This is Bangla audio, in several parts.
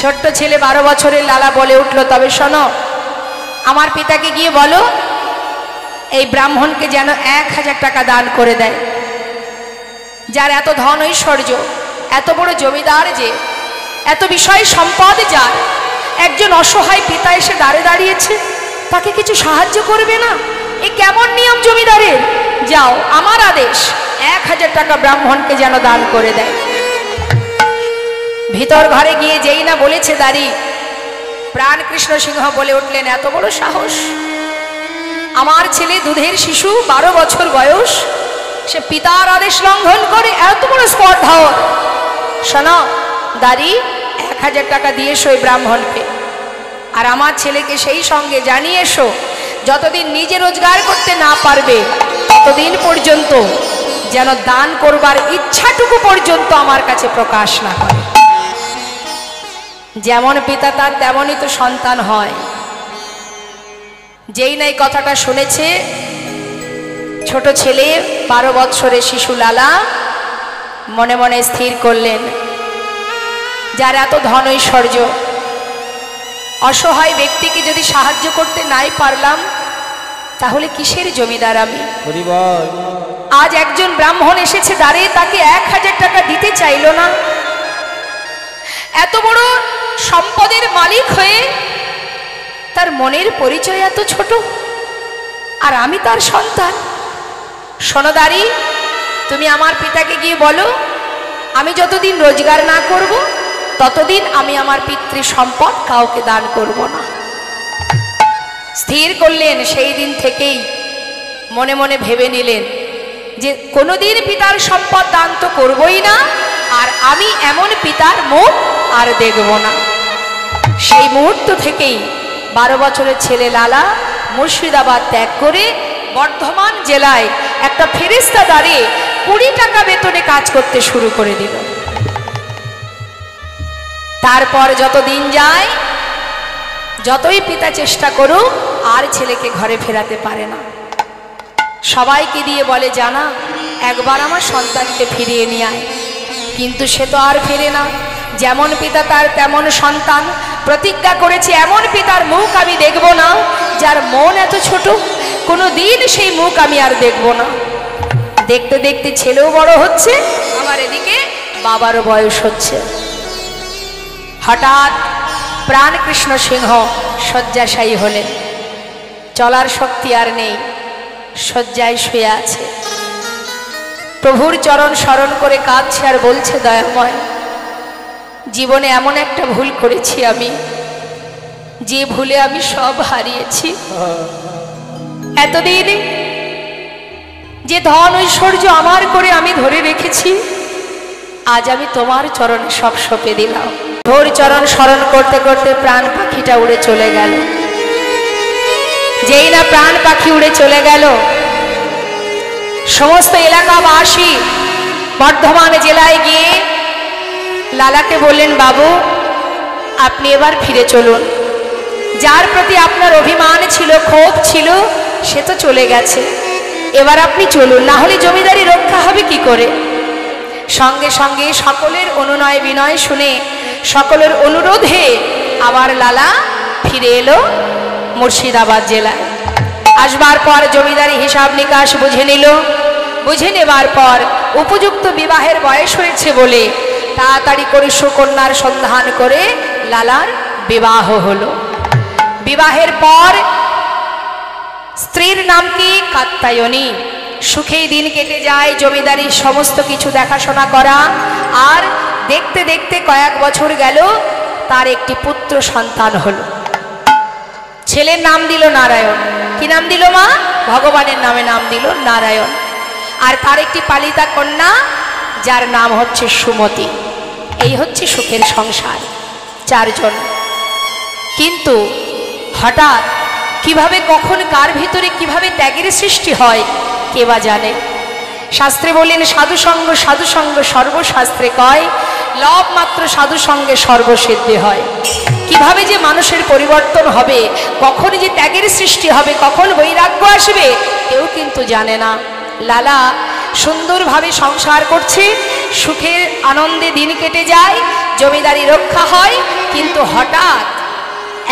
ছোট্ট ছেলে 12 বছরের লালা বলে উঠল, তবে শোনো, আমার পিতাকে গিয়ে বলো এই ব্রাহ্মণকে যেন 1000 টাকা দান করে দেয়। যার এত ধন ঐশ্বর্য, এত বড় জমিদার, যে এত বিষয় সম্পদ, যার একজন অসহায় পিতা এসে দাঁড়িয়েছে, তাকে কিছু সাহায্য করবে না? এ কেমন নিয়ম জমিদারের? যাও, আমার আদেশ, 1000 টাকা ব্রাহ্মণকে যেন দান করে দেয়। ভিতর ঘরে গিয়ে যেই না বলেছে দাঁড়ি, প্রাণকৃষ্ণ সিংহ বলে উঠলেন, এত বড় সাহস! আমার ছেলে দুধের শিশু, 12 বছর বয়স, সে পিতার আদেশ লঙ্ঘন করে এত বড় স্পর্ধা! শোনো দাঁড়ি, 1000 টাকা দিয়ে এসো ওই ব্রাহ্মণকে, আর আমার ছেলেকে সেই সঙ্গে জানিয়ে এসো, যতদিন নিজে রোজগার করতে না পারবে ততদিন পর্যন্ত যেন দান করবার ইচ্ছাটুকু পর্যন্ত আমার কাছে প্রকাশ না করে। যেমন পিতা তার তেমনই তো সন্তান হয়। যেই নাই কথাটা শুনেছে, ছোট ছেলে 12 বৎসরের শিশু লালা মনে মনে স্থির করলেন, যার এত ধন ঐশ্বর্য, অসহায় ব্যক্তিকে যদি সাহায্য করতে নাই পারলাম, তাহলে কিসের জমিদার আমি? আজ একজন ব্রাহ্মণ এসেছে দাঁড়িয়ে, তাকে 1000 টাকা দিতে চাইল না। এত বড় সম্পদের মালিক হয়ে তার মনের পরিচয় এত ছোট, আর আমি তার সন্তান। সোনদারি, তুমি আমার পিতাকে গিয়ে বলো, আমি যতদিন রোজগার না করব ততদিন আমি আমার পিতৃ সম্পদ কাউকে দান করব না। স্থির করলেন, সেই দিন থেকেই মনে মনে ভেবে নিলেন যে কোনোদিন পিতার সম্পদ দান তো করবই না, আর আমি এমন পিতার মুখ আর দেখব না। সেই মুহূর্ত থেকেই 12 বছরের ছেলে লালা মুর্শিদাবাদ ত্যাগ করে বর্ধমান জেলায় একটা ফেরেশতা দাঁড়িয়ে 20 টাকা বেতনে কাজ করতে শুরু করে দিল। তারপর যত দিন যায়, যতই পিতা চেষ্টা করুক, আর ছেলেকে ঘরে ফেরাতে পারে না। সবাইকে দিয়ে বলে, জানা, একবার আমার সন্তানকে ফিরিয়ে নিয়ে আয়, কিন্তু সে তো আর ফেরে না। যেমন পিতা তার তেমন সন্তান। প্রতিজ্ঞা করেছে, এমন পিতার মুখ আমি দেখব না যার মন এত ছোট, কোনো দিন সেই মুখ আমি আর দেখব না। দেখতে দেখতে ছেলেও বড় হচ্ছে, আবার এদিকে বাবারও বয়স হচ্ছে। হঠাৎ প্রাণকৃষ্ণ সিংহ শয্যাশায়ী হলেন, চলার শক্তি আর নেই, শয্যায় শুয়ে আছে। প্রভুর চরণ স্মরণ করে কাঁদছে আর বলছে, দয়াময়, জীবনে এমন একটা ভুল করেছি আমি, যে ভুলে আমি সব হারিয়েছি। এতদিন যে ধন ঐশ্বর্য আমার করে আমি ধরে রেখেছি, আজ আমি তোমার চরণে সব সঁপে দিলাম। প্রভুর চরণ স্মরণ করতে করতে প্রাণ পাখিটা উড়ে চলে গেল। যেই না প্রাণ পাখি উড়ে চলে গেল, সমস্ত এলাকাবাসী বর্ধমান জেলায় গিয়ে লালাকে বললেন, বাবু আপনি এবার ফিরে চলুন। যার প্রতি আপনার অভিমান ছিল, ক্ষোভ ছিল, সে তো চলে গেছে, এবার আপনি চলুন, না হলে জমিদারি রক্ষা হবে কি করে। সঙ্গে সঙ্গে সকলের অনুনয় বিনয় শুনে, সকলের অনুরোধে আবার লালা ফিরে এলো মুর্শিদাবাদ জেলায়। আসবার পর জমিদারি হিসাব নিকাশ বুঝে নিল। বুঝে নেবার পর উপযুক্ত বিবাহের বয়স হয়েছে বলে তাড়াতাড়ি করে সুকন্যার সন্ধান করে লালার বিবাহ হলো। বিবাহের পর স্ত্রীর নাম কি? কাত্যায়নী। সুখেই দিন কেটে যায়, জমিদারির সমস্ত কিছু দেখাশোনা করা, আর দেখতে দেখতে কয়েক বছর গেল, তার একটি পুত্র সন্তান হলো। ছেলের নাম দিল নারায়ণ। কি নাম দিল মা? ভগবানের নামে নাম দিল নারায়ণ। আর তার একটি পালিতা কন্যা, যার নাম হচ্ছে সুমতি। এই হচ্ছে সুখের সংসার, 4 জন। কিন্তু হঠাৎ কিভাবে, কখন, কার ভিতরে কিভাবে ত্যাগের সৃষ্টি হয় কে বা জানে। শাস্ত্রে বলেন, সাধুসঙ্গ সাধুসঙ্গ সর্বশাস্ত্রে কয়, লব মাত্র সাধুসঙ্গে সর্বসিদ্ধি হয়। কিভাবে যে মানুষের পরিবর্তন হবে, কখন যে ত্যাগের সৃষ্টি হবে, কখন বৈরাগ্য আসবে, কেউ কিন্তু জানে না। লালা সুন্দরভাবে সংসার করছে, সুখের আনন্দে দিন কেটে যায়, জমিদারি রক্ষা হয়। কিন্তু হঠাৎ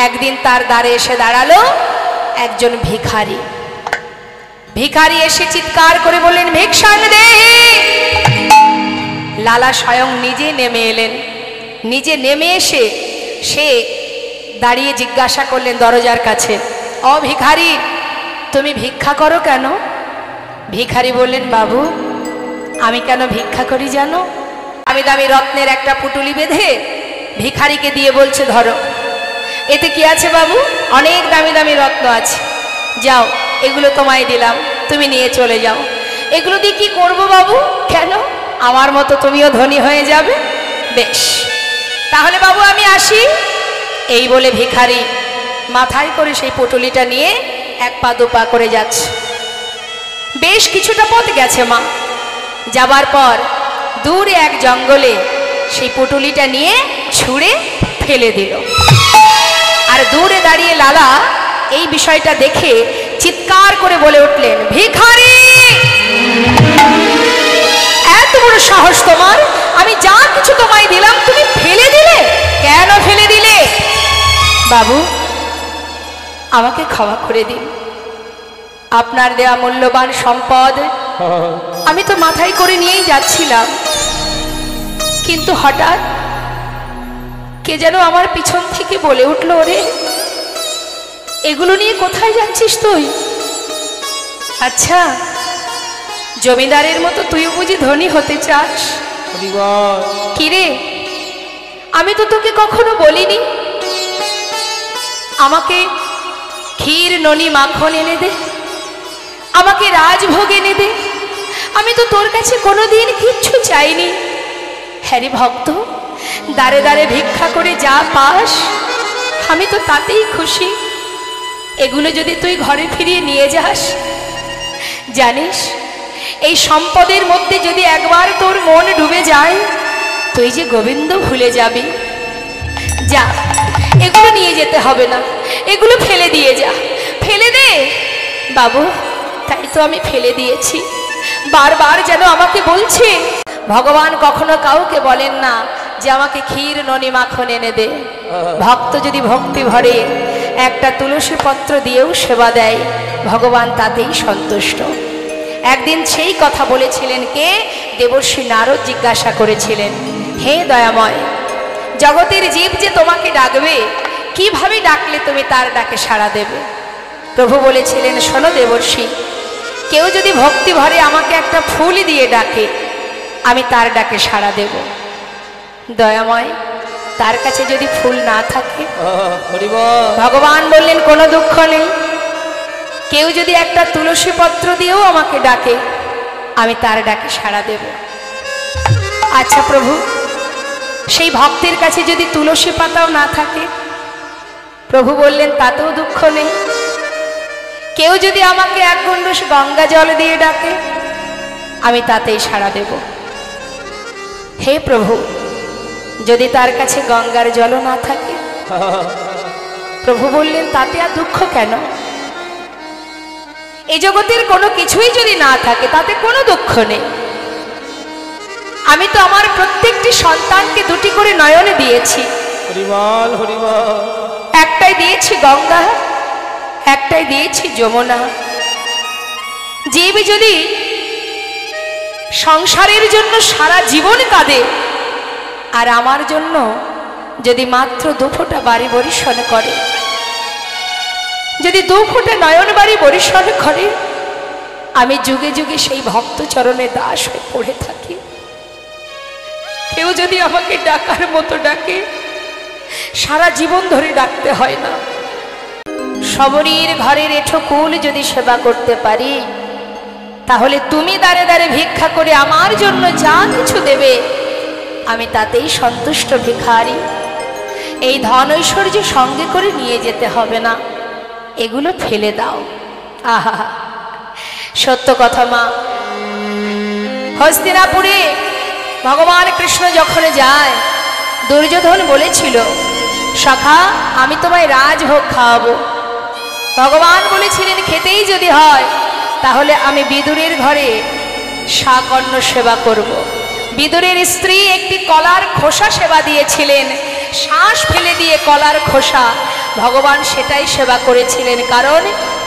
একদিন তার দ্বারে এসে দাঁড়ালো একজন ভিখারি। ভিখারি এসে চিৎকার করে বললেন, ভিক্ষাং দেহি। লালা স্বয়ং নিজে নেমে এলেন। নিজে নেমে এসে সে দাঁড়িয়ে জিজ্ঞাসা করলেন দরজার কাছে, ও ভিখারি, তুমি ভিক্ষা করো কেন? ভিখারি বললেন, বাবু আমি কেন ভিক্ষা করি জানো? দামি দামি রত্নের একটা পুটুলি বেঁধে ভিখারিকে দিয়ে বলছে, ধরো। এতে কি আছে বাবু? অনেক দামি দামি রত্ন আছে, যাও এগুলো তোমায় দিলাম, তুমি নিয়ে চলে যাও। এগুলো দিয়ে কি করবো বাবু? কেন? আমার মতো তুমিও ধনী হয়ে যাবে। বেশ, তাহলে বাবু আমি আসি। এই বলে ভিখারি মাথায় করে সেই পুটুলিটা নিয়ে এক পা দুপা করে যাচ্ছে। বেশ কিছুটা পথ গেছে মা। যাবার পর দূরে এক জঙ্গলে সেই পুটুলিটা নিয়ে ছুঁড়ে ফেলে দিল। আর দূরে দাঁড়িয়ে লালা এই বিষয়টা দেখে চিৎকার করে বলে উঠলেন, ভিখারি, এত বড় সাহস তোমার! আমি যা কিছু তোমায় দিলাম তুমি ফেলে দিলে? কেন ফেলে দিলে? বাবু আমাকে ক্ষমা করে দিন। আপনার দেয়া মূল্যবান সম্পদ আমি তো মাথায় করে নিয়েই যাচ্ছিলাম, কিন্তু হঠাৎ কে যেন আমার পিছন থেকে বলে উঠল, ওরে এগুলো নিয়ে কোথায় যাচ্ছিস তুই? আচ্ছা, জমিদারের মতো তুইও বুঝি ধনী হতে চাস? কিরে, আমি তো তোকে কখনো বলিনি আমাকে ক্ষীর ননি মাখন এনে দে, আমাকে রাজভোগ এনে দে। আমি তো তোর কাছে কোনোদিন কিচ্ছু চাইনি। হ্যাঁ রে ভক্ত, দাঁড়ে দাঁড়ে ভিক্ষা করে যা পাস আমি তো তাতেই খুশি। এগুলো যদি তুই ঘরে ফিরিয়ে নিয়ে যাস, জানিস এই সম্পদের মধ্যে যদি একবার তোর মন ডুবে যায়, তুই যে গোবিন্দ ভুলে যাবি। যা, এগুলো নিয়ে যেতে হবে না, এগুলো ফেলে দিয়ে যা। ফেলে দে বাবু। তাই তো আমি ফেলে দিয়েছি। বারবার যেন আমাকে বলছে। ভগবান কখনো কাউকে বলেন না যে আমাকে ক্ষীর ননি মাখন এনে দে। ভক্ত যদি ভক্তি ভরে একটা তুলসী পত্র দিয়েও সেবা দেয়, ভগবান তাতেই সন্তুষ্ট। একদিন সেই কথা বলেছিলেন কে? দেবর্ষি নারদ জিজ্ঞাসা করেছিলেন, হে দয়াময়, জগতের জীব যে তোমাকে ডাকবে, কিভাবে ডাকলে তুমি তার ডাকে সাড়া দেবে? প্রভু বলেছিলেন, শোনো দেবর্ষি, কেউ যদি ভক্তি ভরে আমাকে একটা ফুল দিয়ে ডাকে, আমি তার ডাকে সাড়া দেব। দয়াময়, তার কাছে যদি ফুল না থাকে, ভগবান বললেন কোনো দুঃখ নেই, কেউ যদি একটা তুলসী পত্র দিয়েও আমাকে ডাকে, আমি তার ডাকে সাড়া দেব। আচ্ছা প্রভু, সেই ভক্তের কাছে যদি তুলসী পাতাও না থাকে? প্রভু বললেন তাতেও দুঃখ নেই, কেউ যদি আমাকে এক গণ্ডূষ গঙ্গা জল দিয়ে ডাকে, আমি তাতেই সাড়া দেব। হে প্রভু, যদি তার কাছে গঙ্গার জলও না থাকে? প্রভু বললেন তাতে আর দুঃখ কেন? এই জগতের কোনো কিছুই যদি না থাকে তাতে কোনো দুঃখ নেই। আমি তো আমার প্রত্যেকটি সন্তানকে দুটি করে নয়নে দিয়েছি। হরিবল হরিবল। একটাই দিয়েছি গঙ্গা, একটাই দিয়েছি যমুনা। জীব যদি সংসারের জন্য সারা জীবন কাঁদে, আর আমার জন্য যদি মাত্র দুফোঁটা বাড়ি বরিশন করে, যদি দুফোঁটা নয়ন বাড়ি বরিশন করে, আমি যুগে যুগে সেই ভক্ত চরণে দাস হয়ে পড়ে থাকি। কেউ যদি আমাকে ডাকার মতো ডাকে, সারা জীবন ধরে ডাকতে হয় না। সবরীর ঘরের এঠো কুল যদি সেবা করতে পারি, তাহলে তুমি দাঁড়ে দাঁড়ে ভিক্ষা করে আমার জন্য যা কিছু দেবে, আমি তাতেই সন্তুষ্ট ভিখারি। এই ধন ঐশ্বর্য সঙ্গে করে নিয়ে যেতে হবে না, এগুলো ফেলে দাও। আহা, সত্য কথা মা। হস্তিনাপুরে ভগবান কৃষ্ণ যখন যায়, দুর্যোধন বলেছিল, সখা আমি তোমায় রাজভোগ খাওয়াবো। ভগবান বলেছিলেন খেতেই যদি হয় তাহলে আমি বিদুরের ঘরে শাকন্য সেবা করব। বিদুরের স্ত্রী একটি কলার খোসা সেবা দিয়েছিলেন, শ্বাস ফেলে দিয়ে কলার খোসা। ভগবান সেটাই সেবা করেছিলেন, কারণ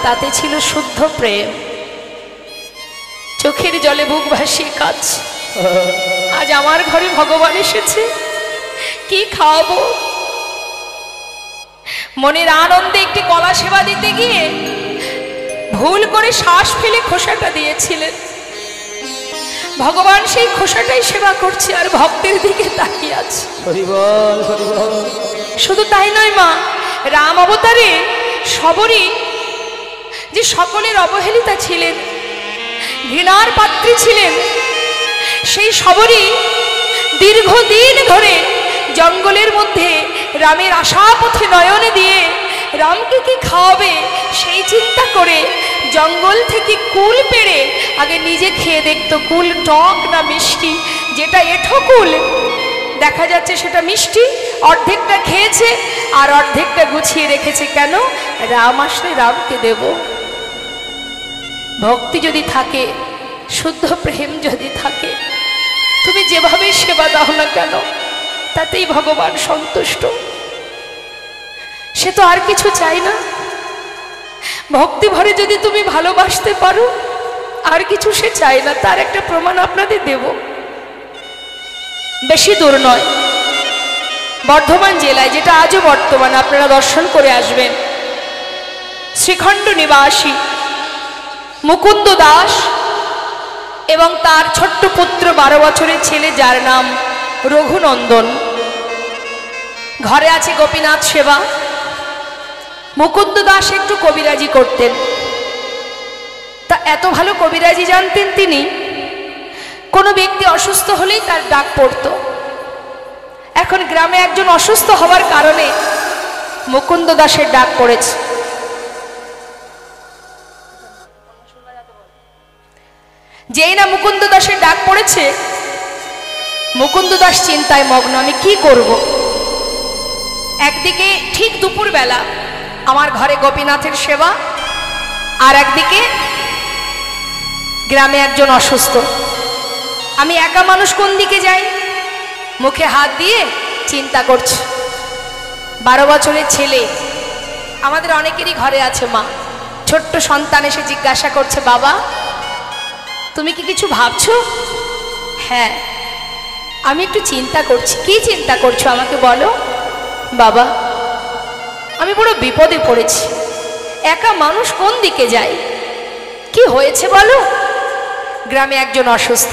তাতে ছিল শুদ্ধ প্রেম। চোখের জলে বুক ভাসিয়ে কাঁদছে, আজ আমার ঘরে ভগবান এসেছে, কি খাওয়াবো? মনের আনন্দে একটি কলা সেবা দিতে গিয়ে ভুল করে শ্বাস ফেলে খোসাটা দিয়েছিলেন। ভগবান সেই খোসাটাই সেবা করছে আর ভক্তের দিকে তাকিয়ে আছে। শুধু তাই নয় মা, রাম অবতারে সবরই যে সকলের অবহেলিতা ছিলেন, ঘৃণার পাত্রী ছিলেন, সেই সবরই দীর্ঘদিন ধরে জঙ্গলের মধ্যে রামের আশা পথে নয়নে দিয়ে রামকে কি খাওয়াবে সেই চিন্তা করে জঙ্গল থেকে কুল পেড়ে আগে নিজে খেয়ে দেখতো কুল টক না মিষ্টি। যেটা এঁঠো কুল দেখা যাচ্ছে সেটা মিষ্টি, অর্ধেকটা খেয়েছে আর অর্ধেকটা গুছিয়ে রেখেছে। কেন? রাম আসলে রামকে দেব। ভক্তি যদি থাকে, শুদ্ধ প্রেম যদি থাকে, তুমি যেভাবে সেবা দাও না কেন তাতেই ভগবান সন্তুষ্ট। সে তো আর কিছু চাই না। ভক্তি ভরে যদি তুমি ভালোবাসতে পারো, আর কিছু সে চায় না। তার একটা প্রমাণ আপনাদের দেব। বেশি দূর নয়, বর্ধমান জেলায়, যেটা আজও বর্তমান, আপনারা দর্শন করে আসবেন। শ্রীখণ্ড নিবাসী মুকুন্দ দাস এবং তার ছোট্ট পুত্র 12 বছরের ছেলে, যার নাম রঘুনন্দন। ঘরে আছে গোপীনাথ সেবা। মুকুন্দ দাস একটু কবিরাজি করতেন, তা এত ভালো কবিরাজি জানতেন তিনি, কোনো ব্যক্তি অসুস্থ হলেই তার ডাক পড়ত। এখন গ্রামে একজন অসুস্থ হওয়ার কারণে মুকুন্দ দাসের ডাক পড়েছে। যেই না মুকুন্দ দাসের ডাক পড়েছে, মুকুন্দ দাস চিন্তায় মগ্ন, আমি কি করব। একদিকে ঠিক দুপুরবেলা আমার ঘরে গোপীনাথের সেবা, আর একদিকে গ্রামে একজন অসুস্থ। আমি একা মানুষ, কোন দিকে যাই? মুখে হাত দিয়ে চিন্তা করছি। 12 বছরের ছেলে, আমাদের অনেকেরই ঘরে আছে মা। ছোট্ট সন্তান এসে জিজ্ঞাসা করছে, বাবা তুমি কি কিছু ভাবছো? হ্যাঁ, আমি একটু চিন্তা করছি। কি চিন্তা করছো আমাকে বলো। বাবা আমি বড় বিপদে পড়েছি, একা মানুষ কোন দিকে যায়? কি হয়েছে বলো। গ্রামে একজন অসুস্থ,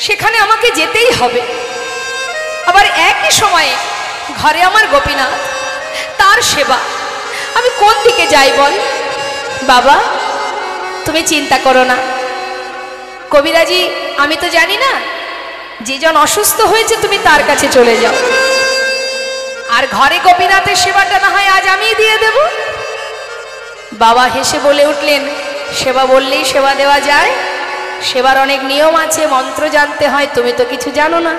সেখানে আমাকে যেতেই হবে। আবার একই সময়ে ঘরে আমার গোপীনাথ, তার সেবা, আমি কোন দিকে যাই বল। বাবা তুমি চিন্তা করো না, কবিরাজি আমি তো জানি না, যেজন অসুস্থ হয়েছে তুমি তার কাছে চলে যাও, আর ঘরে গোপীনাথের সেবাটা না হয় আজ আমিই দিয়ে দেব। বাবা হেসে বলে উঠলেন, সেবা বললেই সেবা দেওয়া যায়? সেবার অনেক নিয়ম আছে, মন্ত্র জানতে হয়, তুমি তো কিছু জানো না।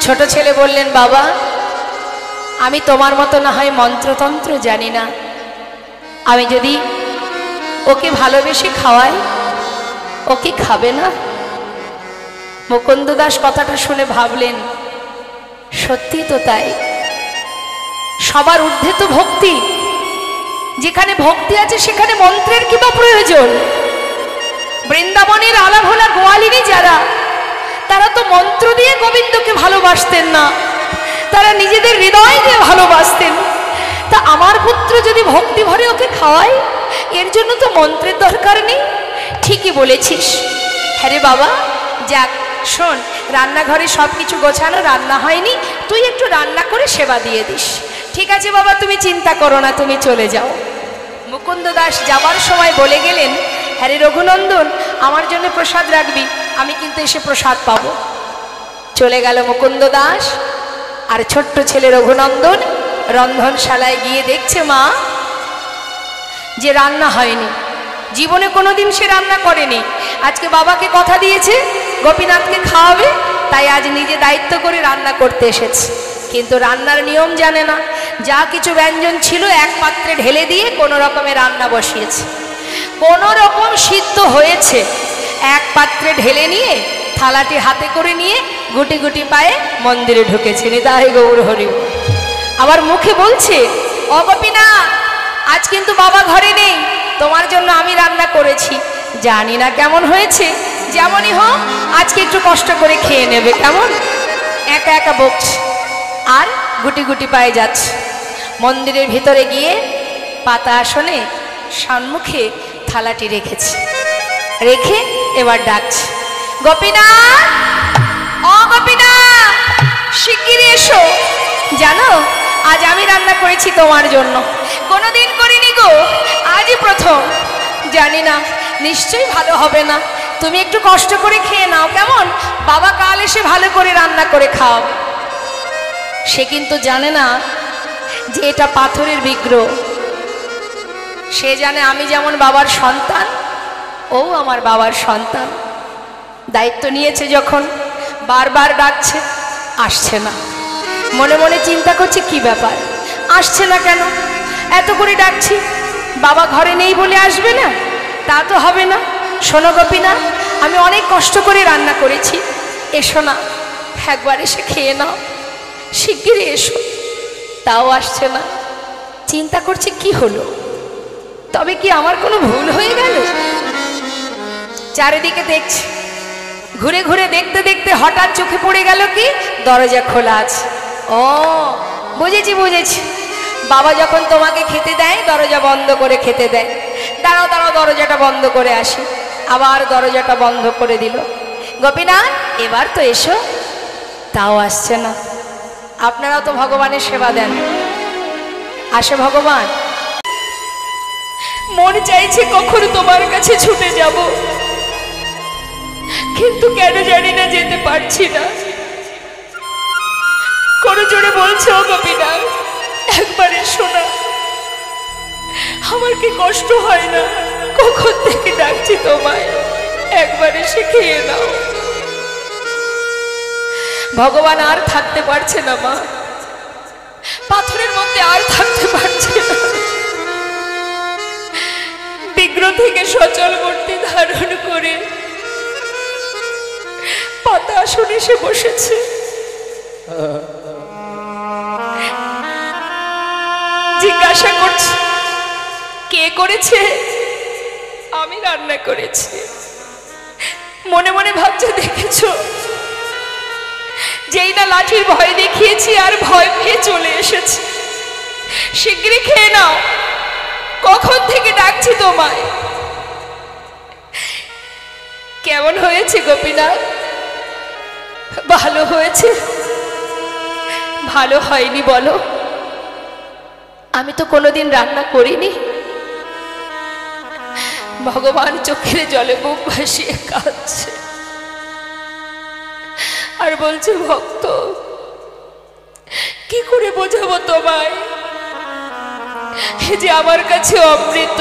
ছোট ছেলে বললেন, বাবা আমি তোমার মতো না হয় মন্ত্রতন্ত্র জানি না, আমি যদি ওকে ভালোবেসে খাওয়াই, ও কি খাবে না? মুকুন্দ দাস কথাটা শুনে ভাবলেন, সত্যি তো তাই। সবার ঊর্ধ্বে তো ভক্তি, যেখানে ভক্তি আছে সেখানে মন্ত্রের কি বা প্রয়োজন? বৃন্দাবনের আলাভোলা গোয়ালিনী যারা, তারা তো মন্ত্র দিয়ে গোবিন্দকে ভালোবাসতেন না, তারা নিজেদের হৃদয় দিয়ে ভালোবাসতেন। তা আমার পুত্র যদি ভক্তি ভরে ওকে খাওয়ায়, এর জন্য তো মন্ত্রের দরকার নেই। ঠিকই বলেছিস। হ্যাঁ রে বাবা, যাক শোন, রান্নাঘরে সব কিছু গোছানো, রান্না হয়নি, তুই একটু রান্না করে সেবা দিয়ে দিস। ঠিক আছে বাবা, তুমি চিন্তা করো না, তুমি চলে যাও। মুকুন্দ দাস যাবার সময় বলে গেলেন, হ্যাঁ রে রঘুনন্দন, আমার জন্য প্রসাদ রাখবি, আমি কিন্তু এসে প্রসাদ পাবো। চলে গেল মুকুন্দ দাস, আর ছোট্ট ছেলে রঘুনন্দন রন্ধনশালায় গিয়ে দেখছে মা যে রান্না হয়নি। জীবনে কোনোদিন সে রান্না করেনি, আজকে বাবাকে কথা দিয়েছে গোপীনাথকে খাওয়াবে, তাই আজ নিজে দায়িত্ব করে রান্না করতে এসেছে। কিন্তু রান্নার নিয়ম জানে না, যা কিছু ব্যঞ্জন ছিল এক পাত্রে ঢেলে দিয়ে কোনো রকমে রান্না বসিয়েছে। কোনো রকম সিদ্ধ হয়েছে, এক পাত্রে ঢেলে নিয়ে থালাটি হাতে করে নিয়ে গুটি গুটি পায়ে মন্দিরে ঢুকেছে। নিতাই গৌর হরি। আবার মুখে বলছে, ও গোপীনা, আজ কিন্তু বাবা ঘরে নেই, তোমার জন্য আমি রান্না করেছি, জানি না কেমন হয়েছে, যেমনই হোক আজকে একটু কষ্ট করে খেয়ে নেবে, কেমন? একা একা বকছে আর গুটি গুটি পায়ে যাচ্ছে। মন্দিরের ভিতরে গিয়ে পাতা আসনে সম্মুখে থালাটি রেখেছে, রেখে এবার ডাকছে, গোপীনা, ও গোপীনা, শিগগিরই এসো, জানো আজ আমি রান্না করেছি তোমার জন্য, কোনোদিন করিনি গো, আজই প্রথম, জানি না নিশ্চয়ই ভালো হবে না, তুমি একটু কষ্ট করে খেয়ে নাও, কেমন? বাবা কাল এসে ভালো করে রান্না করে খাও। সে কিন্তু জানে না যে এটা পাথরের বিগ্রহ। সে জানে আমি যেমন বাবার সন্তান, ও আমার বাবার সন্তান। দায়িত্ব নিয়েছে যখন, বারবার ডাকছে, আসছে না। মনে মনে চিন্তা করছে কি ব্যাপার, আসছে না কেন? এত করে ডাকছি, বাবা ঘরে নেই বলে আসবে না? তা তো হবে না। শোনো গোপীনা, আমি অনেক কষ্ট করে রান্না করেছি, এসো না, একবার এসে খেয়ে নাও, শিগগিরই এসো। তাও আসছে না। চিন্তা করছে কি হলো, তবে কি আমার কোনো ভুল হয়ে গেল? চারিদিকে দেখছে, ঘুরে ঘুরে দেখতে দেখতে হঠাৎ চোখে পড়ে গেল কি দরজা খোলা আছে। ও বুঝেছি বুঝেছি, বাবা যখন তোমাকে খেতে দেয় দরজা বন্ধ করে খেতে দেয়। দাঁড়াও দাঁড়াও, দরজাটা বন্ধ করে আসি। আবার দরজাটা বন্ধ করে দিল। গোপীনা, এবার তো এসো, তাও আসছে না। আপনারাও তো ভগবানের সেবা দেন, আসে ভগবান। মন চাইছে কখন তোমার কাছে ছুটে যাব, কিন্তু কেন জানি না যেতে পারছি না। কোনো জোরে বলছে, ও গোপীনা, একবার এসো না, আমার কি কষ্ট হয় না? কখন থেকে ডাকছি তোমায়, একবার এসে খেয়ে নাও। ভগবান আর থাকতে পারছে না মা, পাথরের মধ্যে আর থাকতে পারছে না। বিগ্রহ থেকে সচল মূর্তি ধারণ করে পাতা আসনে এসে বসেছে। জিজ্ঞাসা করছে, কে করেছে? আমি রান্না করেছি। মনে মনে ভাবছে, দেখেছো, যেই না লাঠির ভয় দেখিয়েছি আর ভয় পেয়ে চলে এসেছি, শিগগিরই খেয়ে নাও, কখন থেকে ডাকছি তোমায়। কেমন হয়েছে গোপীনা? ভালো হয়েছে? ভালো হয়নি বলো? আমি তো কোনোদিন রান্না করিনি। ভগবান চোখের জলে মুখ ভাসিয়ে কাঁদছে আর বলছে, ভক্ত, কি করে বোঝাবো তোমায় যে আমার কাছে অমৃত।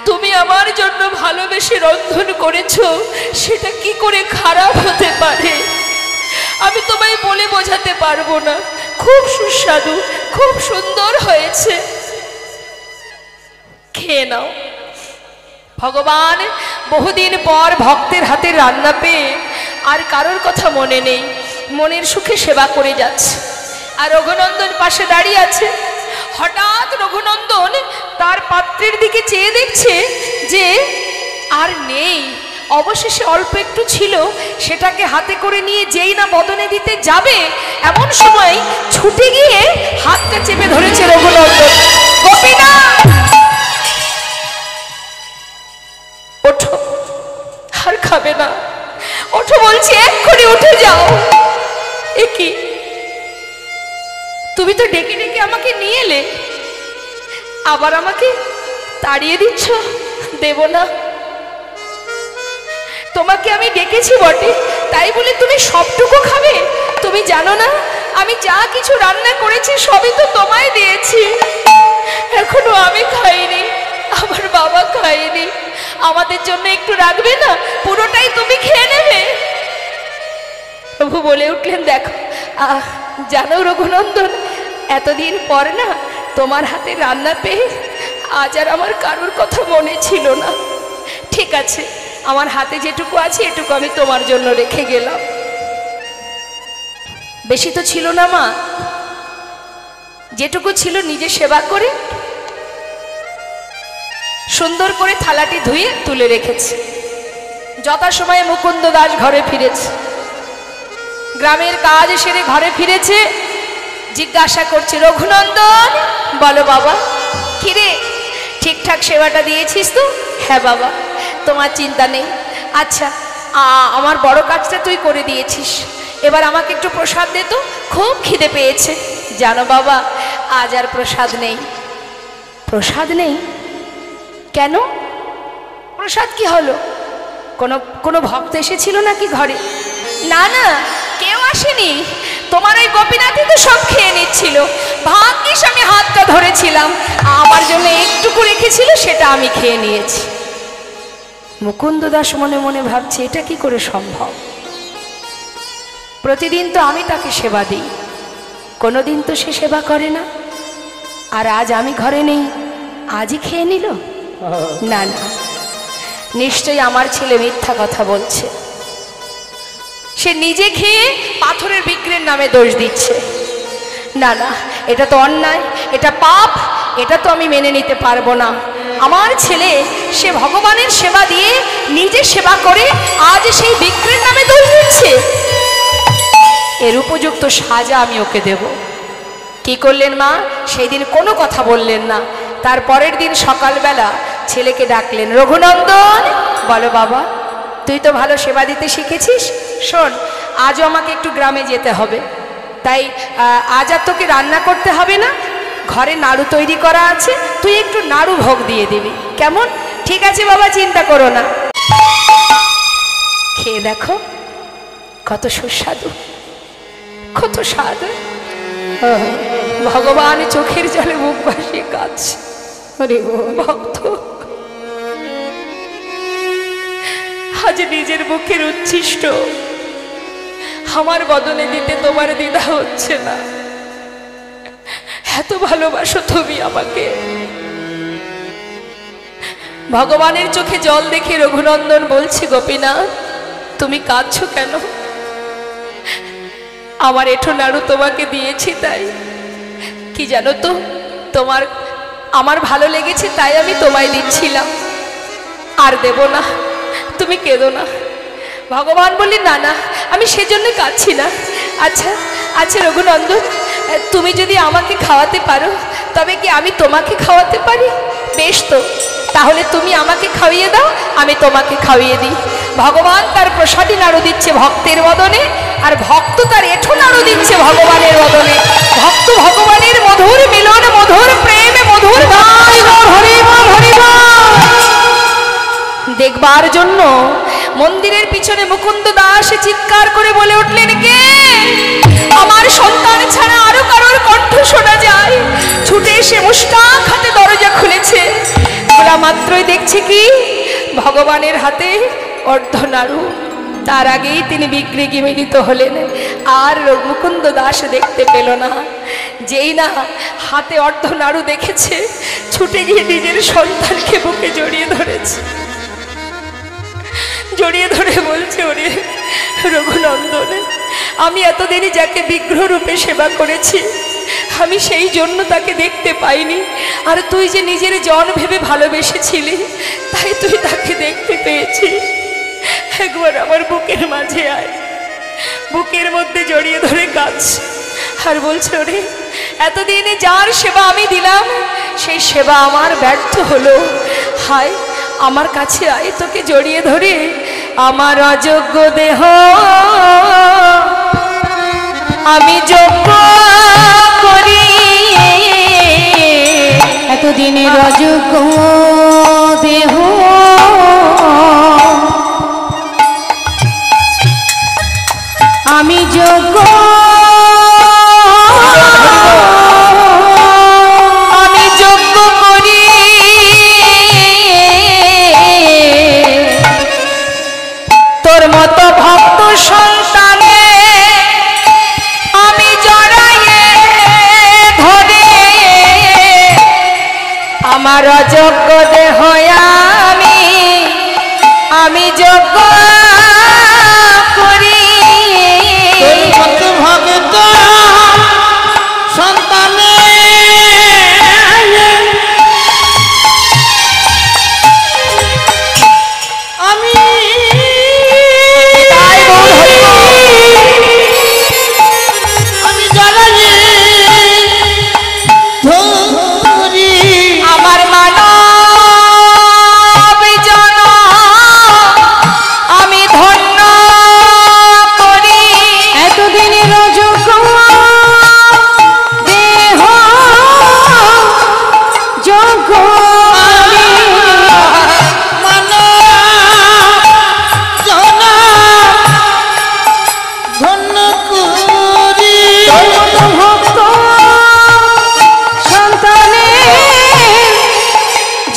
তুমি আমার জন্য ভালোবেসে রন্ধন করেছো, সেটা কি করে খারাপ হতে পারে? আমি তোমায় বলে বোঝাতে পারবো না। খুব সুস্বাদু, খুব সুন্দর হয়েছে, খেয়ে নাও। ভগবান বহুদিন পর ভক্তের হাতে রান্না পেয়ে আর কারোর কথা মনে নেই, মনের সুখে সেবা করে যাচ্ছে। আর রঘুনন্দন পাশে দাঁড়িয়ে আছে। হঠাৎ রঘুনন্দন তার পাত্রের দিকে চেয়ে দেখছে যে আর নেই, অবশেষে অল্প একটু ছিল, সেটাকে হাতে করে নিয়ে যেই না বদনে দিতে যাবে, এমন সময় ছুটে গিয়ে হাতটা চেপে ধরেছে রঘুনন্দন। গোপীনা, ওঠো, আর খাবে না, ওঠো বলছি, এক্ষুনি উঠে যাও। এ কি, তুমি তো ডেকে ডেকে আমাকে নিয়ে এলে, আবার আমাকে তাড়িয়ে দিচ্ছ? দেব না। তোমাকে আমি ডেকেছি বটে, তাই বলে তুমি সবটুকু খাবে? তুমি জানো না আমি যা কিছু রান্না করেছি সবই তো তোমায় দিয়েছি, এখনো আমি খাইনি, আমার বাবা খাইনি, আমাদের জন্য একটু রাখবে না? পুরোটাই তুমি খেয়ে নেবে। প্রভু বলে উঠলেন, দেখো জানো রঘুনন্দন, এতদিন পর না তোমার হাতে রান্না পেয়ে আজ আর আমার কারোর কথা মনে ছিল না। ঠিক আছে, আমার হাতে যেটুকু আছে এটুকু আমি তোমার জন্য রেখে গেলাম। বেশি তো ছিল না মা, যেটুকু ছিল নিজে সেবা করে সুন্দর করে থালাটি ধুয়ে তুলে রেখেছে। যথাসময়ে মুকুন্দ দাস ঘরে ফিরেছে, গ্রামের কাজ সেরে ঘরে ফিরেছে। জিজ্ঞাসা করছে, রঘুনন্দন বলো বাবা, কিরে ঠিকঠাক সেবাটা দিয়েছিস তো? হ্যাঁ বাবা, তোমার চিন্তা নেই। আচ্ছা আমার বড় কাজটা তুই করে দিয়েছিস, এবার আমাকে একটু প্রসাদ দে তো, খুব খিদে পেয়েছে। জানো বাবা, আজ আর প্রসাদ নেই। প্রসাদ নেই কেন? প্রসাদ কি হলো? কোনো ভক্ত এসেছিল নাকি ঘরে? না না, কেউ আসেনি। তোমার ওই গোপীনাথই তো সব খেয়ে নিচ্ছিল। ভাগ্যিস আমি হাতটা ধরেছিলাম, আমার জন্য একটুকু রেখেছিল, সেটা আমি খেয়ে নিয়েছি। মুকুন্দ দাস মনে মনে ভাবছে, এটা কি করে সম্ভব? প্রতিদিন তো আমি তাকে সেবা দিই, কোনোদিন তো সে সেবা করে না, আর আজ আমি ঘরে নেই, আজই খেয়ে নিল। না না, নিশ্চয়ই আমার ছেলে মিথ্যা কথা বলছে। সে নিজে খেয়ে পাথরের বিক্রির নামে দোষ দিচ্ছে। না না, এটা তো অন্যায়, এটা পাপ, এটা তো আমি মেনে নিতে পারবো না। আমার ছেলে সে ভগবানের সেবা দিয়ে নিজে সেবা করে আজ সেই বিক্রির নামে দোষ দিচ্ছে। এর উপযুক্ত সাজা আমি ওকে দেব। কি করলেন মা? সেই দিন কোনো কথা বললেন না। তার পরের দিন সকালবেলা ছেলেকে ডাকলেন, রঘুনন্দন বলো বাবা, তুই তো ভালো সেবা দিতে শিখেছিস, শোন আজও আমাকে একটু গ্রামে যেতে হবে, তাই আজ আর তোকে রান্না করতে হবে না, ঘরে নাড়ু তৈরি করা আছে, তুই একটু নাড়ু ভোগ দিয়ে দিবি, কেমন? ঠিক আছে বাবা, চিন্তা করো না। খেয়ে দেখো কত সুস্বাদু, কত স্বাদ। ভগবান চোখের জলে মুখ ভাসিয়ে কাঁদছে। ভক্ত আজ নিজের মুখের উচ্ছিষ্ট আমার বদলে দিতে তোমার দ্বিধা হচ্ছে না। এত ভালোবাসো তুমি আমাকে। ভগবানের চোখে জল দেখে রঘুনন্দন বলছে, গোপীনাথ তুমি কাঁদছো কেন? আমার এঁঠো নাড়ু তোমাকে দিয়েছি তাই। কি জানো তো, আমার ভালো লেগেছে তাই আমি তোমায় দিচ্ছিলাম, আর দেব না, তুমি কেঁদো না। ভগবান বললি, না না, আমি সেজন্য কাঁদছি না। আচ্ছা আচ্ছা রঘুনন্দন, তুমি যদি আমাকে খাওয়াতে পারো তবে কি আমি তোমাকে খাওয়াতে পারি? বেশ তো, তাহলে তুমি আমাকে খাইয়ে দাও, আমি তোমাকে খাইয়ে দিই। ভগবান তার প্রসাদী নাড়ু দিচ্ছে ভক্তের বদনে, আর ভক্ত তার এঁঠো নাড়ু দিচ্ছে ভগবানের বদনে। ভক্ত ভগবানের মধুর মিলন, মধুর প্রেম, মধুর গান দেখবার জন্য মন্দিরের পিছনে মুকুন্দ দাস চিৎকার করে বলে উঠলেন, কে? আমার সন্তান ছাড়া আরো কারোর কণ্ঠ শোনা যায়। ছুটে এসে মুষ্টাক হাতে দরজা খুলেছে, খোলা মাত্রই দেখছে কি ভগবানের হাতে অর্ধনাড়ু। তার আগেই তিনি বিগ্রহে মিলিত হলেন, আর মুকুন্দ দাস দেখতে পেল না। যেই না হাতে অর্ধনাড়ু দেখেছে, ছুটে গিয়ে নিজের সন্তানকে বুকে জড়িয়ে ধরেছে, জড়িয়ে ধরে বলছে, ওরে রঘুনন্দন, আমি এতদিনই যাকে বিগ্রহ রূপে সেবা করেছি, আমি সেই জন্য তাকে দেখতে পাইনি, আর তুই যে নিজের জন ভেবে ভালোবেসেছিলি তাই তুই তাকে দেখতে পেয়েছিস। একবার আমার বুকের মাঝে আয়। বুকের মধ্যে জড়িয়ে ধরে কাঁদছে আর বলছে, ওরে এতদিনে যার সেবা আমি দিলাম সেই সেবা আমার ব্যর্থ হলো, হায় আমার কাছে আয়, তোকে জড়িয়ে ধরে আমার অযোগ্য দেহ আমি যোগ্য করি, এতদিনের অযোগ্য দেহ আমি যোগ্য, আমি যোগ্য করি তোর মতো ভক্ত সন্তানে আমি জড়াইয়ে ধরে আমার অযোগ্য দেহ আমি যোগ্য করি ভক্ত সন্তানে আমি আমি জানি ধরি আমার মানব জন আমি ধন্য করি এতদিনের যোগ্য দেহ যোগ্য ধন্য করি ভক্ত সন্তানে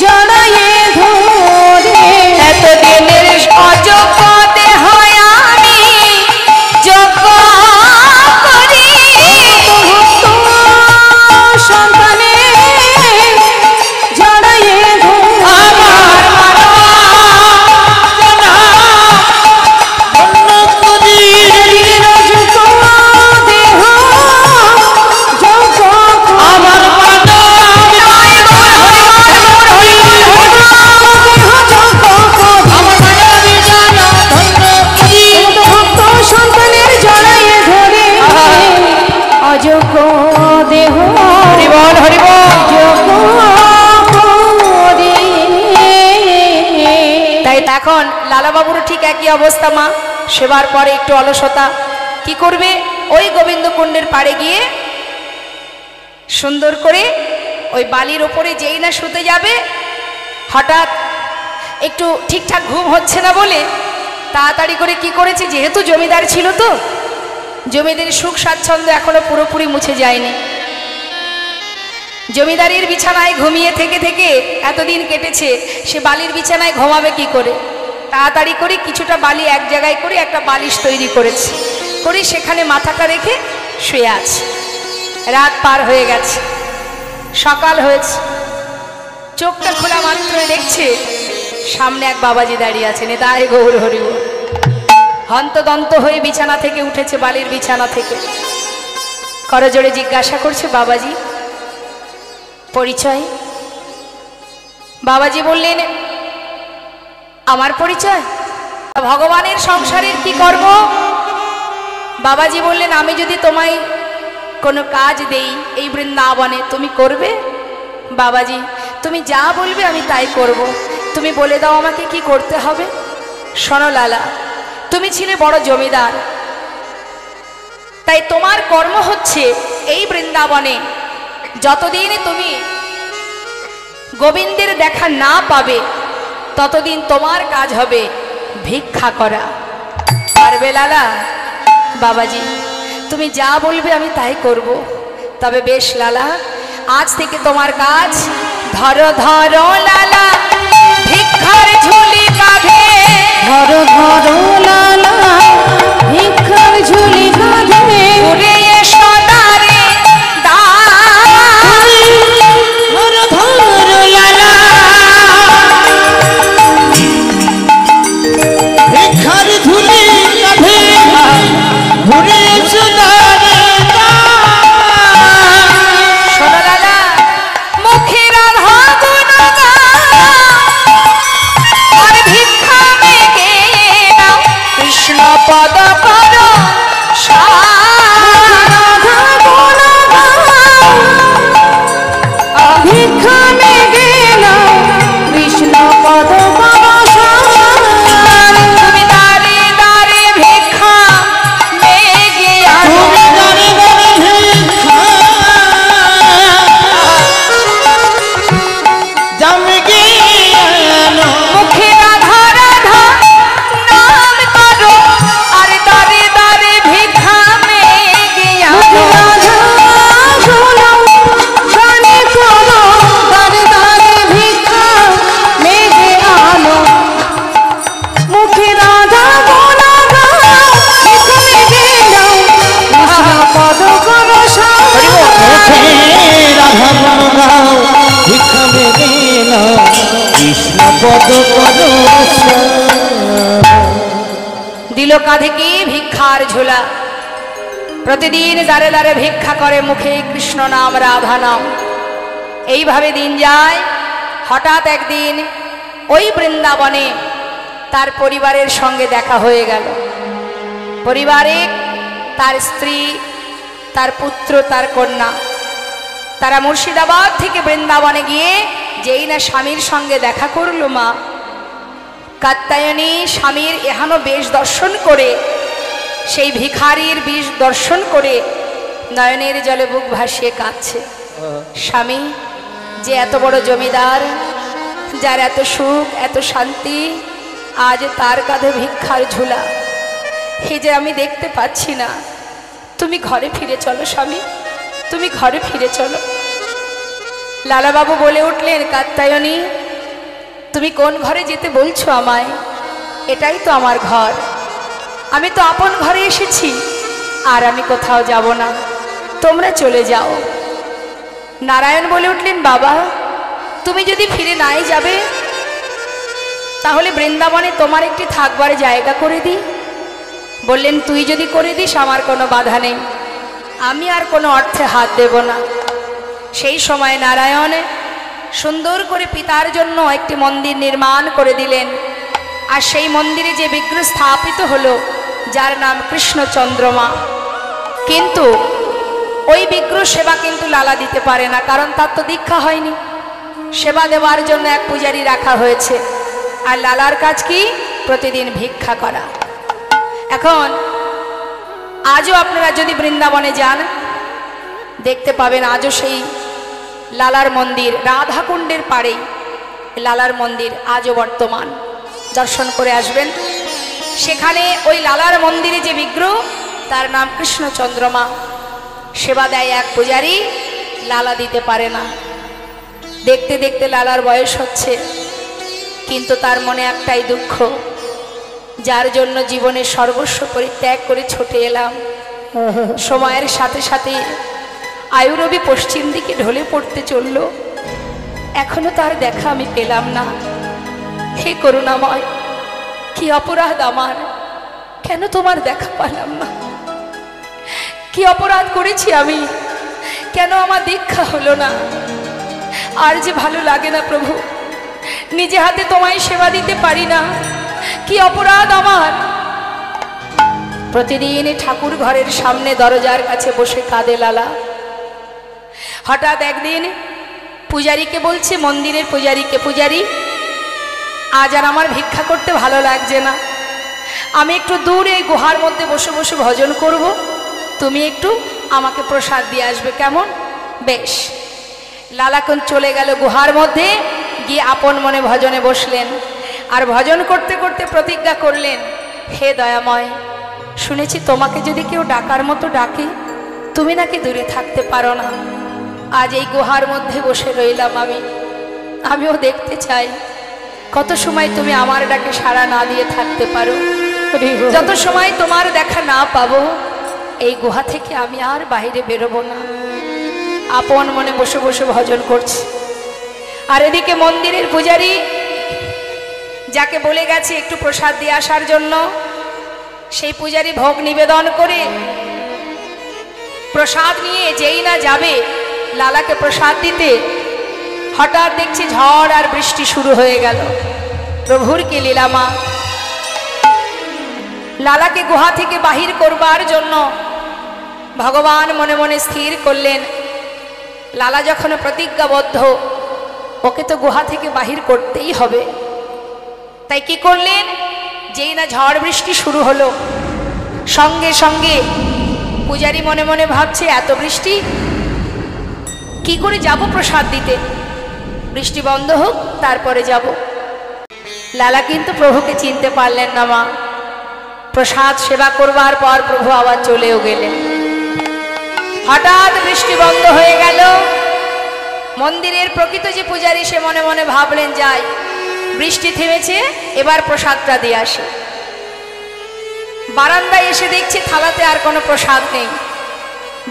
জড়ায়ে ধরে এতদিনের অযোগ্য দেহ আমি যোগ্য করি ভক্ত সন্তানে জড়ায়ে ধরে ধন্য করি যোগ্য দেহ যোগ্য আমার ভক্ত সন্তানের জড়ায়ে ধরে অযোগ্য দেহ হরিবল হরিবল যোগ্য করে। তাই এখন লালাবাবুর ঠিক একই অবস্থা মা সেবার পরে একটু অলসতা কি করবে ওই গোবিন্দকুণ্ডের পাড়ে গিয়ে সুন্দর করে ওই বালির ওপরে যেই না শুতে যাবে হঠাৎ একটু ঠিকঠাক ঘুম হচ্ছে না বলে তাড়াতাড়ি করে কি করেছে যেহেতু জমিদার ছিল তো জমিদারের সুখ স্বাচ্ছন্দ্য এখনো পুরোপুরি মুছে যায়নি জমিদারির বিছানায় ঘুমিয়ে থেকে থেকে এতদিন কেটেছে সে বালির বিছানায় ঘুমাবে কি করে তাড়াতাড়ি করে কিছুটা বালি এক জায়গায় করে একটা বালিশ তৈরি করেছে করে সেখানে মাথাটা রেখে শুয়ে আছে রাত পার হয়ে গেছে সকাল হয়েছে চোখটা খোলা মাত্রই দেখছে সামনে এক বাবাজি দাঁড়িয়ে আছেন তাই গৌর হরিব হন্তদন্ত হয়ে বিছানা থেকে উঠেছে বালির বিছানা থেকে করজোড়ে জিজ্ঞাসা করছে বাবাজি পরিচয় বাবাজি বললেন আমার পরিচয় ভগবানের সংসারের কি কর্ম বাবাজি বললেন আমি যদি তোমায় কোনো কাজ দেই এই বৃন্দাবনে তুমি করবে বাবাজি তুমি যা বলবে আমি তাই করব তুমি বলে দাও আমাকে কি করতে হবে শোনো লালা তুমি ছিলে বড় জমিদার তাই তোমার কর্ম হচ্ছে এই বৃন্দাবনে যতদিন তুমি গোবিন্দের দেখা না পাবে ততদিন তোমার কাজ হবে ভিক্ষা করা পারবে লালা বাবাজি তুমি যা বলবে আমি তাই করব তবে বেশ লালা আজ থেকে তোমার কাজ ধরো ধরো লালা ভিক্ষার ঝুলি কাঁধে ধরো ধরো লালা ভিক্ষার ঝুলি কাঁধে উড়ে এসো দ্বারে ধরো ধরো লালা ভিক্ষার ঝুলি কাঁধে ঘুরে এসো দ্বারে শোনো লালা মুখে রাধা গুণগান আর ভিক্ষা মেঘে নাও কৃষ্ণ পদ করো রাধা গুণগান ভিক্ষা মেঘে নাও কৃষ্ণ পদ পরশান তুমি দাঁড়ে দাঁড়ে ভিক্ষা মেঘে আনো তুমি দাঁড়ে দাঁড়ে ভিক্ষা জামে গিয়ে আনো মুখে রাধা রাধা নাম করো আর দাঁড়ে দাঁড়ে ভিক্ষা মেঘে আনো রাধা শোনো গানে করো দাঁড়ে দাঁড়ে ভিক্ষা মেঘে আনো মুখে রাধা গুণগান ভিক্ষা মেঘে নাও কৃষ্ণ পদ করো রাধা গাও ভিক্ষা মেঘে নাও কৃষ্ণ পদ করো দিল কাঁধে কি ভিক্ষার ঝোলা। প্রতিদিন দাঁড়ে দাঁড়ে ভিক্ষা করে, মুখে কৃষ্ণ নাম রাধা নাম। এইভাবে দিন যায়। হঠাৎ একদিন ওই বৃন্দাবনে তার পরিবারের সঙ্গে দেখা হয়ে গেল। পরিবারে তার স্ত্রী, তার পুত্র, তার কন্যা, তারা মুর্শিদাবাদ থেকে বৃন্দাবনে গিয়ে যেই না স্বামীর সঙ্গে দেখা করল, মা কাত্যায়নী স্বামীর এহানো বেশ দর্শন করে, সেই ভিখারির বেশ দর্শন করে নয়নের জলে বুক ভাসিয়ে কাঁদছে। স্বামী যে এত বড় জমিদার, যার এত সুখ এত শান্তি, আজ তার কাঁধে ভিক্ষার ঝুলা, হে যে আমি দেখতে পাচ্ছি না। তুমি ঘরে ফিরে চলো স্বামী, তুমি ঘরে ফিরে চলো। লালাবাবু বলে উঠলেন, কাত্যায়নী তুমি কোন ঘরে যেতে বলছো আমায়? এটাই তো আমার ঘর, আমি তো আপন ঘরে এসেছি, আর আমি কোথাও যাব না, তোমরা চলে যাও। নারায়ণ বলে উঠলেন, বাবা তুমি যদি ফিরে নাই যাবে, তাহলে বৃন্দাবনে তোমার একটি থাকবার জায়গা করে দিই। বললেন, তুই যদি করে দিস আমার কোনো বাধা নেই, আমি আর কোনো অর্থে হাত দেব না। সেই সময় নারায়ণ সুন্দর করে পিতার জন্য একটি মন্দির নির্মাণ করে দিলেন। আর সেই মন্দিরে যে বিগ্রহ স্থাপিত হলো, যার নাম কৃষ্ণচন্দ্রমা। কিন্তু ওই বিগ্রহ সেবা কিন্তু লালা দিতে পারে না, কারণ তার তো দীক্ষা হয়নি। সেবা দেওয়ার জন্য এক পূজারী রাখা হয়েছে, আর লালার কাজ কি? প্রতিদিন ভিক্ষা করা। এখন আজও আপনারা যদি বৃন্দাবনে যান, দেখতে পাবেন আজও সেই লালার মন্দির, রাধাকুণ্ডের পাড়েই লালার মন্দির আজও বর্তমান। দর্শন করে আসবেন। সেখানে ওই লালার মন্দিরে যে বিগ্রহ, তার নাম কৃষ্ণচন্দ্রমা। সেবা দেয় এক পূজারী, লালা দিতে পারে না। দেখতে দেখতে লালার বয়স হচ্ছে, কিন্তু তার মনে একটাই দুঃখ, যার জন্য জীবনের সর্বস্ব পরিত্যাগ করে ছুটে এলাম। সময়ের সাথে সাথে আয়ুরবি পশ্চিম দিকে ঢলে পড়তে চলল, এখনো তার দেখা আমি পেলাম না। হে করুণাময়, কি অপরাধ আমার, কেন তোমার দেখা পেলাম না? কি অপরাধ করেছি আমি, কেন আমার দীক্ষা হলো না? আর যে ভালো লাগে না প্রভু, নিজে হাতে তোমায় সেবা দিতে পারি না, কি অপরাধ আমার। প্রতিদিন ঠাকুর ঘরের সামনে দরজার কাছে বসে কাঁদে লালা। হঠাৎ একদিন পূজারীকে বলছে, মন্দিরের পূজারীকে, পূজারী আজ আর আমার ভিক্ষা করতে ভালো লাগছে না, আমি একটু দূরে এই গুহার মধ্যে বসে বসে ভজন করব, তুমি একটু আমাকে প্রসাদ দিয়ে আসবে, কেমন? বেশ। লালাকুন চলে গেল গুহার মধ্যে, গিয়ে আপন মনে ভজনে বসলেন। আর ভজন করতে করতে প্রতিজ্ঞা করলেন, হে দয়াময়, শুনেছি তোমাকে যদি কেউ ডাকার মতো ডাকে, তুমি নাকি দূরে থাকতে পারো না। আজ এই গুহার মধ্যে বসে রইলাম আমিও দেখতে চাই কত সময় তুমি আমার ডাকে সাড়া না দিয়ে থাকতে পারো। যত সময় তোমার দেখা না পাবো, এই গুহা থেকে আমি আর বাইরে বেরোবো না। আপন মনে বসে বসে ভজন করছি। আর এদিকে মন্দিরের পূজারী, যাকে বলে গেছে একটু প্রসাদ দিয়ে আসার জন্য, সেই পূজারী ভোগ নিবেদন করে প্রসাদ নিয়ে যেই না যাবে লালাকে প্রসাদ দিতে, হঠাৎ দেখছি ঝড় আর বৃষ্টি শুরু হয়ে গেল। প্রভুর কি লীলামা! লালাকে গুহা থেকে বাহির করবার জন্য ভগবান মনে মনে স্থির করলেন, লালা যখন প্রতিজ্ঞাবদ্ধ, ওকে তো গুহা থেকে বাহির করতেই হবে। তাই কি করলেন, যেই না ঝড় বৃষ্টি শুরু হলো, সঙ্গে সঙ্গে পূজারী মনে মনে ভাবছে, এত বৃষ্টি, কি করে যাব প্রসাদ দিতে? বৃষ্টি বন্ধ হোক তারপরে যাব। লালা কিন্তু প্রভুকে চিনতে পারলেন না। মা প্রসাদ সেবা করবার পর প্রভু আবার চলেও গেলেন। হঠাৎ বৃষ্টি বন্ধ হয়ে গেল। মন্দিরের প্রকৃত যে পূজারী, সে মনে মনে ভাবলেন, যাই, বৃষ্টি থেমেছে, এবার প্রসাদটা দিয়ে আসে। বারান্দায় এসে দেখছে থালাতে আর কোনো প্রসাদ নেই।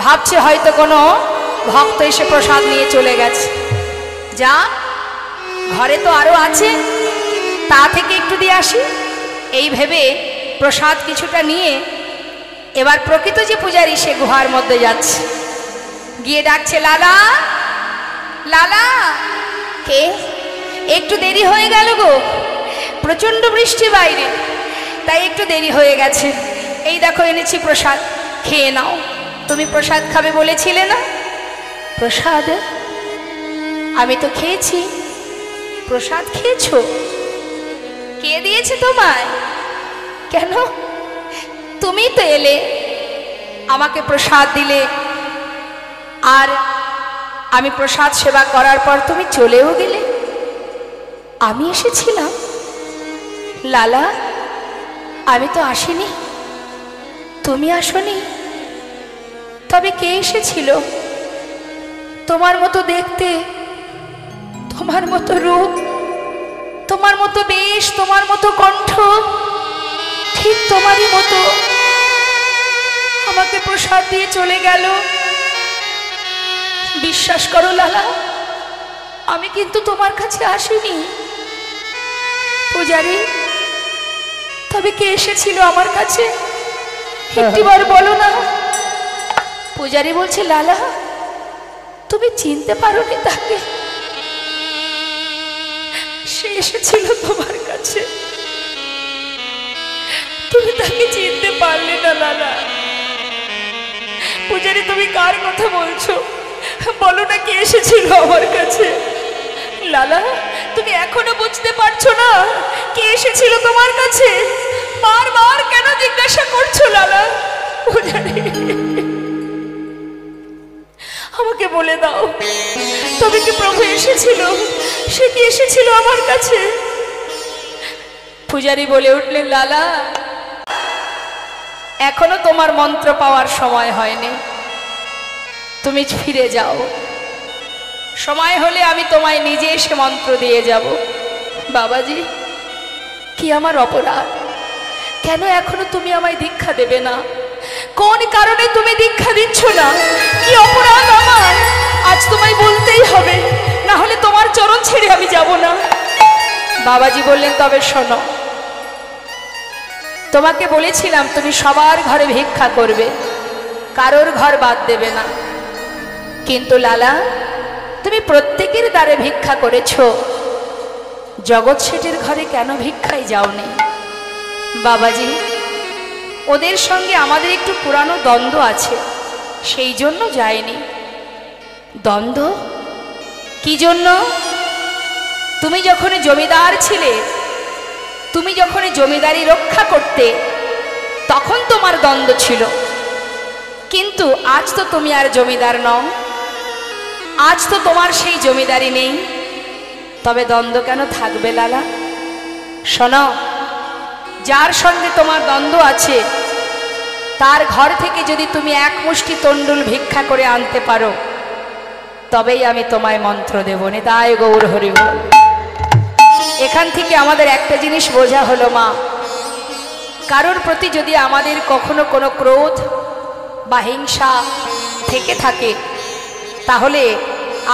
ভাবছে হয়তো কোনো ভক্ত এসে প্রসাদ নিয়ে চলে গেছে। যা, ঘরে তো আরো আছে, তা থেকে একটু দিয়ে আসি। এই ভেবে প্রসাদ কিছুটা নিয়ে এবার প্রকৃত যে পূজারী সে গুহার মধ্যে যাচ্ছে, গিয়ে ডাকছে, লালা লালা। কে? একটু দেরি হয়ে গেল গো, প্রচণ্ড বৃষ্টি বাইরে, তাই একটু দেরি হয়ে গেছে। এই দেখো এনেছি প্রসাদ, খেয়ে নাও। তুমি প্রসাদ খাবে বলেছিলে না? প্রসাদ? আমি তো খেয়েছি। প্রসাদ খেয়েছো? কে দিয়েছে তোমায়? কেন? তুমি তো এলে, আমাকে প্রসাদ দিলে, আর আমি প্রসাদ সেবা করার পর তুমি চলেও গেলে। আমি এসেছিলাম? লালা, আমি তো আসিনি। তুমি আসনি? তবে কে এসেছিল? তোমার মতো দেখতে, তোমার মতো রূপ, তোমার মতো বেশ, তোমার মতো কণ্ঠ, ঠিক তোমারই মতো আমাকে প্রসাদ দিয়ে চলে গেল। বিশ্বাস করো লালা, আমি কিন্তু তোমার কাছে আসিনি। পূজারী, তবে কে এসেছিল আমার কাছে? একটিবার বলো না। পূজারী বলছে, লালা, তুমি চিনতে পারোনি তাকে? সে এসেছিল তোমার কাছে, তুমি তাকে চিনতে পারলে না লালা। পূজারী, তুমি কার কথা বলছো? বলো না কে এসেছিল আমার কাছে। লালা, তুমি এখনো বুঝতে পারছো না কে এসেছিল তোমার কাছে? বারবার কেন জিজ্ঞাসা করছো লালা? পূজারী, আমাকে বলে দাও, তবে কি প্রভু এসেছিল? সে কি এসেছিল আমার কাছে? পূজারী বলে উঠলেন, লালা, এখনো তোমার মন্ত্র পাওয়ার সময় হয়নি, তুমি ফিরে যাও। সময় হলে আমি তোমায় নিজে এসে মন্ত্র দিয়ে যাব। বাবাজি, কি আমার অপরাধ? কেন এখনো তুমি আমায় দীক্ষা দেবে না? কোন কারণে তুমি দীক্ষা দিচ্ছ না? কি অপরাধ আমার? আজ তোমায় বলতেই হবে, না হলে তোমার চরণ ছেড়ে আমি যাব না। বাবাজি বললেন, তবে শোনো, তোমাকে বলেছিলাম তুমি সবার ঘরে ভিক্ষা করবে, কারোর ঘর বাদ দেবে না। কিন্তু লালা, তুমি প্রত্যেকের দ্বারে ভিক্ষা করেছ, জগৎ শেঠের ঘরে কেন ভিক্ষায় যাওনি? বাবাজি, ওদের সঙ্গে আমাদের একটু পুরানো দ্বন্দ্ব আছে, সেই জন্য যায়নি। দ্বন্দ্ব? কি জন্য? তুমি যখন জমিদার ছিলে, তুমি যখন জমিদারি রক্ষা করতে, তখন তোমার দ্বন্দ্ব ছিল। কিন্তু আজ তো তুমি আর জমিদার নও, আজ তো তোমার সেই জমিদারি নেই, তবে দ্বন্দ্ব কেন থাকবে লালা? শোনো, যার সঙ্গে তোমার দ্বন্দ্ব আছে তার ঘর থেকে যদি তুমি এক মুষ্টি তণ্ডুল ভিক্ষা করে আনতে পারো, তবেই আমি তোমায় মন্ত্র দেব। নিতাই গৌর হরি বল। এখান থেকে আমাদের একটা জিনিস বোঝা হলো, মা, কারোর প্রতি যদি আমাদের কখনো কোনো ক্রোধ বা হিংসা থেকে থাকে, তাহলে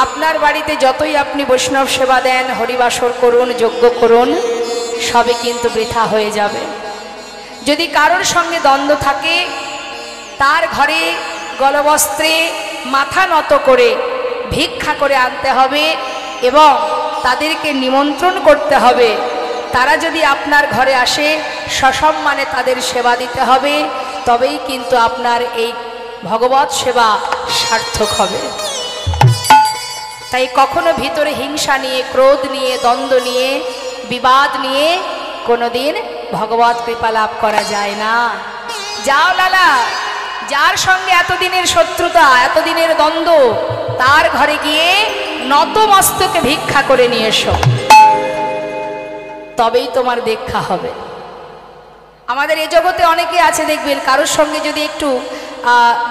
আপনার বাড়িতে যতই আপনি বৈষ্ণব সেবা দেন, হরিবাসর করুন, যজ্ঞ করুন, সবে কিন্তু বৃথা হয়ে যাবে। যদি কারোর সঙ্গে দ্বন্দ্ব থাকে, তার ঘরে গলবস্ত্রে মাথা নত করে ভিক্ষা করে আনতে হবে এবং তাদেরকে নিমন্ত্রণ করতে হবে। তারা যদি আপনার ঘরে আসে, সসম্মানে তাদের সেবা দিতে হবে, তবেই কিন্তু আপনার এই ভগবৎ সেবা সার্থক হবে। তাই কখনো ভিতরে হিংসা নিয়ে, ক্রোধ নিয়ে, দ্বন্দ্ব নিয়ে, বিবাদ নিয়ে কোনোদিন ভগবৎ কৃপা লাভ করা যায় না। যাও লালা, যার সঙ্গে এতদিনের শত্রুতা, এতদিনের দ্বন্দ্ব, তার ঘরে গিয়ে নত মস্তকে ভিক্ষা করে নিয়ে এসো, তবেই তোমার দীক্ষা হবে। আমাদের এ জগতে অনেকে আছে, দেখবেন কারোর সঙ্গে যদি একটু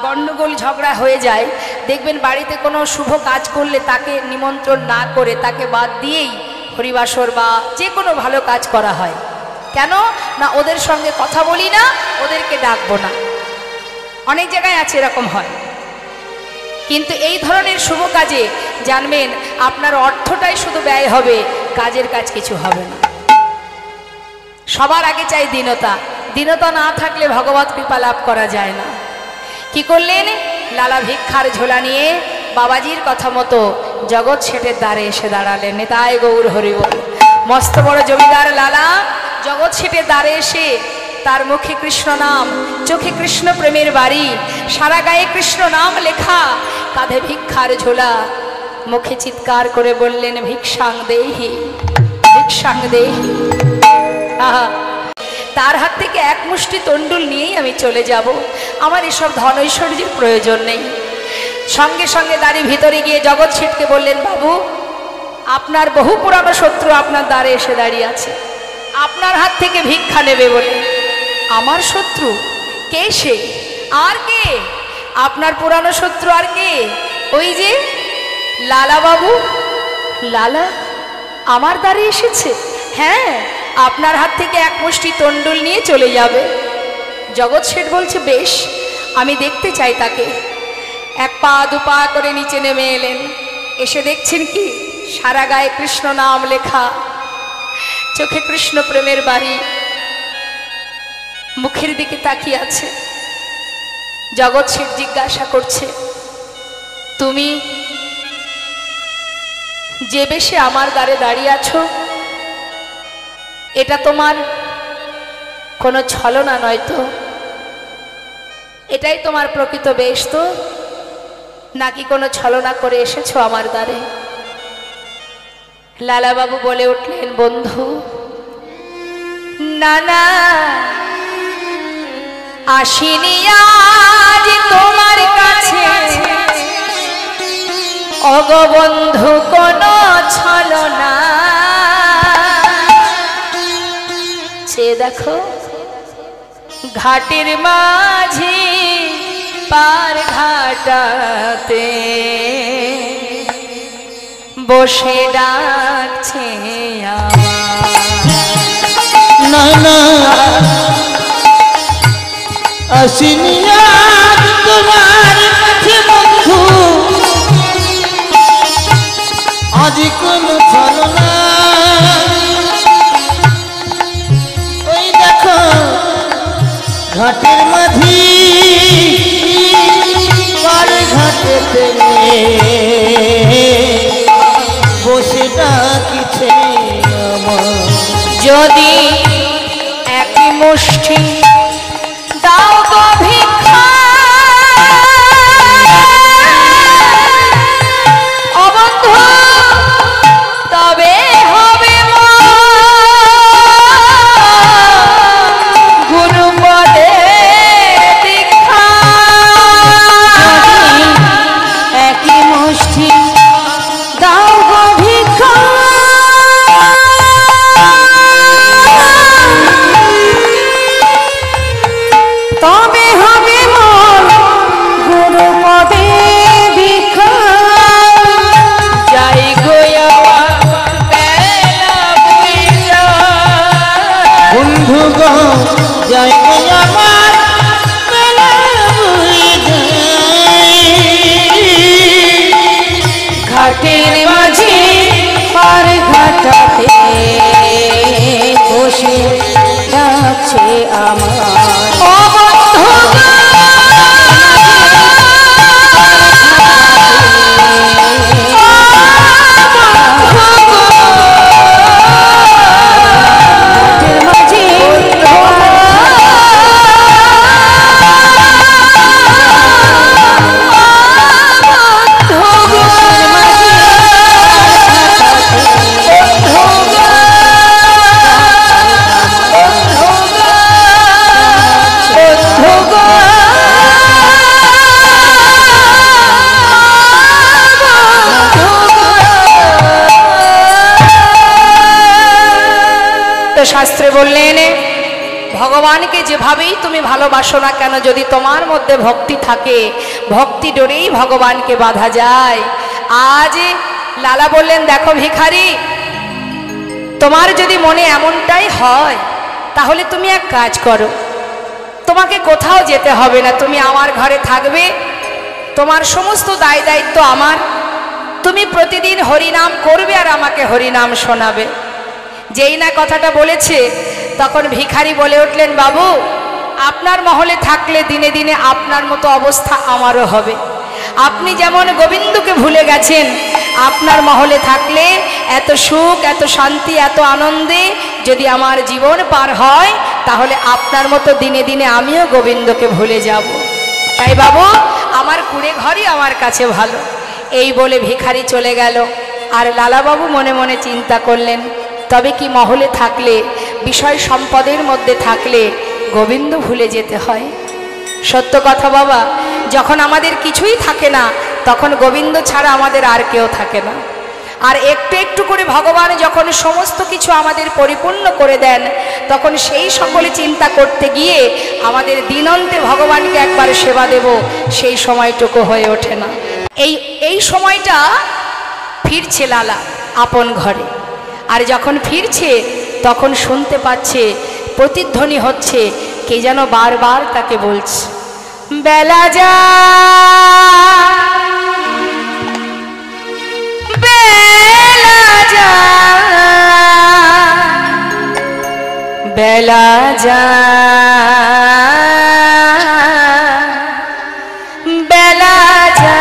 গণ্ডগোল ঝগড়া হয়ে যায়, দেখবেন বাড়িতে কোনো শুভ কাজ করলে তাকে নিমন্ত্রণ না করে, তাকে বাদ দিয়েই হরিবাসর বা যে কোনো ভালো কাজ করা হয়। কেন না? ওদের সঙ্গে কথা বলি না, ওদেরকে ডাকবো না। অনেক জায়গায় আছে, এরকম হয়। কিন্তু এই ধরনের শুভ কাজে জানবেন আপনার অর্থটাই শুধু ব্যয় হবে, কাজের কাজ কিছু হবে না। সবার আগে চাই দীনতা। দীনতা না থাকলে ভগবত কৃপা লাভ করা যায় না। কি করলেন? লালা ভিক্ষার ঝোলা নিয়ে বাবাজির কথা মতো জগৎ শেঠের দ্বারে এসে দাঁড়ালেন। নিতাই গৌর হরি বল। মস্ত বড় জমিদার লালা জগৎ শেঠের দ্বারে এসে তার মুখে কৃষ্ণ নাম, চোখে কৃষ্ণ প্রেমের বাড়ি, সারা গায়ে কৃষ্ণ নাম লেখা, কাঁধে ভিক্ষার ঝোলা, মুখে চিৎকার করে বললেন, ভিক্ষাং দেহি, ভিক্ষাং দেহি। আহা, তার হাত থেকে এক মুষ্টি তণ্ডুল নিয়েই আমি চলে যাব, আমার এসব ধন ঐশ্বর্যের প্রয়োজন নেই। সঙ্গে সঙ্গে দাঁড়িয়ে ভিতরে গিয়ে জগৎ শেঠকে বললেন, বাবু, আপনার বহু পুরানো শত্রু আপনার দ্বারে এসে দাঁড়িয়ে আছে, আপনার হাত থেকে ভিক্ষা নেবে বলে। আমার শত্রু? কে সে? আর কে? আপনার পুরানো শত্রু আর কে? ওই যে লালা বাবু। লালা আমার দ্বারে এসেছে? হ্যাঁ, আপনার হাত থেকে এক মুষ্টি তণ্ডুল নিয়ে চলে যাবে। জগৎ শেঠ বলছে, বেশ, আমি দেখতে চাই তাকে। এক পা দু পা করে নিচে নেমে এলেন। এসে দেখছেন কি, সারা গায়ে কৃষ্ণ নাম লেখা, চোখে কৃষ্ণ প্রেমের বাড়ি, মুখের দিকে তাকিয়ে আছে। জগৎ শেঠ জিজ্ঞাসা করছে, তুমি যে বেশে আমার দ্বারে দাঁড়িয়ে আছো, এটা তোমার কোনো ছলনা নয় তো? এটাই তোমার প্রকৃত বেশ তো, নাকি কোনো ছলনা করে এসেছো আমার দ্বারে? লালাবাবু বলে উঠলেন, বন্ধু, না না, আসিনি আজ তোমার কাছে অগবন্ধু কোনো ছলনা। সে দেখো ঘাটের মাঝে পার ঘাটাতে বসে ডাকছে না না, আসিনি আজ তোমার কাছে বন্ধু, আজ কোন ছলনা। ওই দেখো ঘাটের মাঝি পার ঘাটেতে বসে ডাকিছে আমার। যদি এক মুষ্টি দাও গো ভিক্ষা, ও বন্ধু, তবে হবে গুরুপদে দীক্ষা। একই মুষ্টি দাও গো ভিক্ষা, তবে হবে মন গুরুপদে দীক্ষা। যাই গোয়া বেলা বুঝা, বন্ধু গো যাই আমার বেলা বুঝে যায়। ঘাটের মাঝে পার ঘাটাতে বসে ডাকছে আমার। ও বন্ধু গো, ঘাটের মাঝে তো শাস্ত্রে বললেন, ভগবানকে যেভাবেই তুমি ভালোবাসো না কেন, যদি তোমার মধ্যে ভক্তি থাকে, ভক্তি ডোরেই ভগবানকে বাঁধা যায়। আজ লালা বললেন, দেখো ভিখারি, তোমার যদি মনে এমনটাই হয়, তাহলে তুমি এক কাজ করো, তোমাকে কোথাও যেতে হবে না, তুমি আমার ঘরে থাকবে, তোমার সমস্ত দায় দায়িত্ব আমার, তুমি প্রতিদিন হরিনাম করবে আর আমাকে হরিনাম শোনাবে। যেই না কথাটা বলেছে, তখন ভিখারি বলে উঠলেন, বাবু আপনার মহলে থাকলে দিনে দিনে আপনার মতো অবস্থা আমারও হবে। আপনি যেমন গোবিন্দকে ভুলে গেছেন, আপনার মহলে থাকলে এত সুখ, এত শান্তি, এত আনন্দে যদি আমার জীবন পার হয়, তাহলে আপনার মতো দিনে দিনে আমিও গোবিন্দকে ভুলে যাব। তাই বাবু আমার কুড়ে ঘরই আমার কাছে ভালো। এই বলে ভিখারি চলে গেল। আর লালাবাবু মনে মনে চিন্তা করলেন, তবে কি মহলে থাকলে, বিষয় সম্পদের মধ্যে থাকলে গোবিন্দ ভুলে যেতে হয়? সত্য কথা বাবা, যখন আমাদের কিছুই থাকে না, তখন গোবিন্দ ছাড়া আমাদের আর কেউ থাকে না। আর একটু একটু করে ভগবান যখন সমস্ত কিছু আমাদের পরিপূর্ণ করে দেন, তখন সেই সকলে চিন্তা করতে গিয়ে আমাদের দিনন্তে ভগবানকে একবার সেবা দেব, সেই সময়টুকু হয়ে ওঠে না। এই সময়টা ফিরছে লালা আপন ঘরে। আর যখন ফিরছে তখন শুনতে পাচ্ছে, প্রতিধ্বনি হচ্ছে, কে যেন বারবার তাকে বলছে, বেলা যা বেলা যা বেলা যা বেলা যা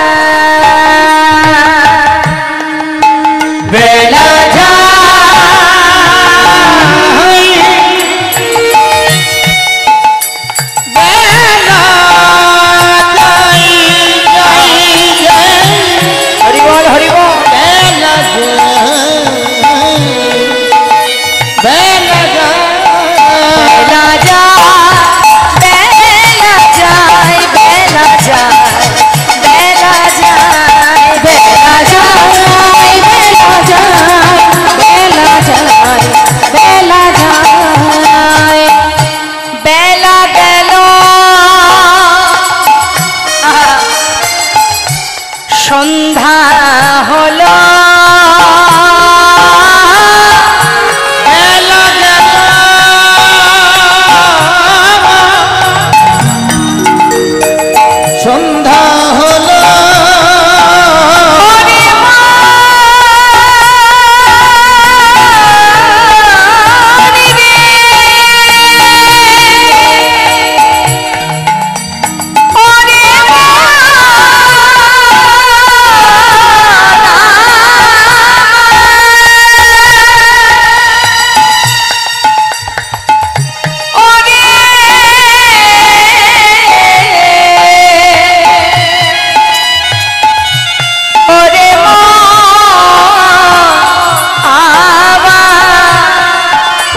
বেলা যা সন্ধ্যা হলো, সন্ধ্যা হলো,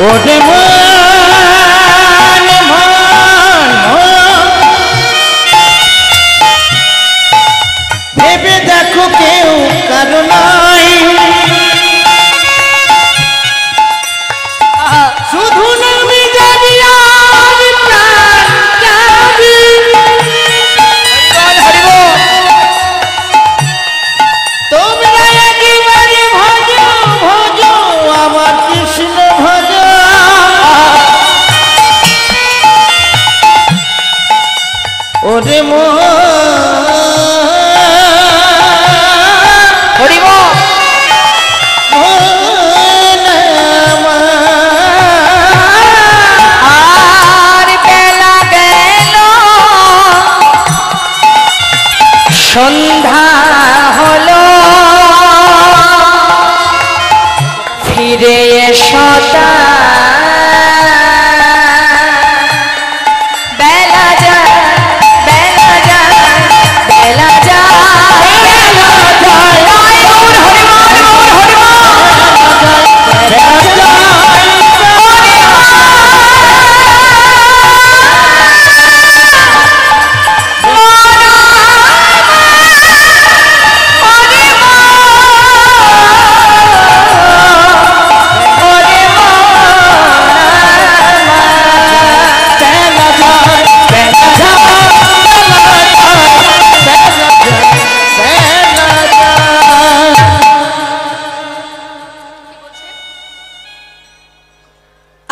ওরে মান মান ভেবে দেখো কেউ কারো নাই, শুধু নামি যাবি আর প্রাণ যাবি। তোমরা একেবারে ভজো ভজো আমার কৃষ্ণ ভজ। ওরে হরিব আর বেলা গেল, সন্ধ্যা হলো, ফিরে এসো বেলা যা বেলা যা বেলা যা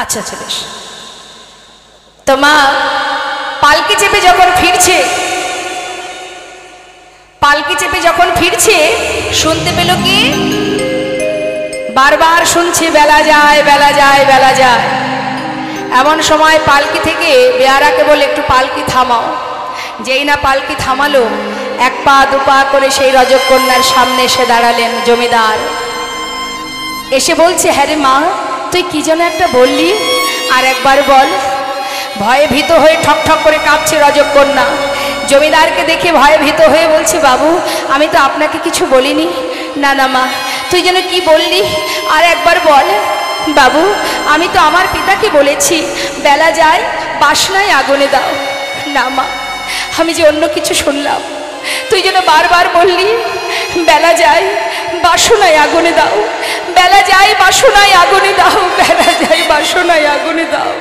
আচ্ছা আচ্ছা বেশ। তো মা পালকি চেপে যখন ফিরছে, পালকি চেপে যখন ফিরছে শুনতে পেল কি, বারবার শুনছে বেলা যায় বেলা যায় বেলা যায়। এমন সময় পালকি থেকে বেয়ারাকে বলে একটু পালকি থামাও। যেই না পালকি থামালো, এক পা দুপা করে সেই রজকন্যার সামনে এসে দাঁড়ালেন জমিদার। এসে বলছে, হ্যাঁ রে মা, তুই কি যেন একটা বললি, আর একবার বল। ভয়ে ভীত হয়ে ঠক ঠক করে কাঁপছে রজকন্যা। জমিদারকে দেখে ভয়ে ভীত হয়ে বলছে, বাবু আমি তো আপনাকে কিছু বলিনি। না না মা, তুই যেন কি বললি, আর একবার বল। বাবু আমি তো আমার পিতাকে বলেছি বেলা যায় বাসনায় আগুনে দাও। না মা, আমি যে অন্য কিছু শুনলাম। তুই যেন বারবার বললি বেলা যায় বাসনায় আগুনে দাও, বেলা যায় বাসনায় আগুনে দাও, বেলা যায় বাসনায় আগুনে দাও।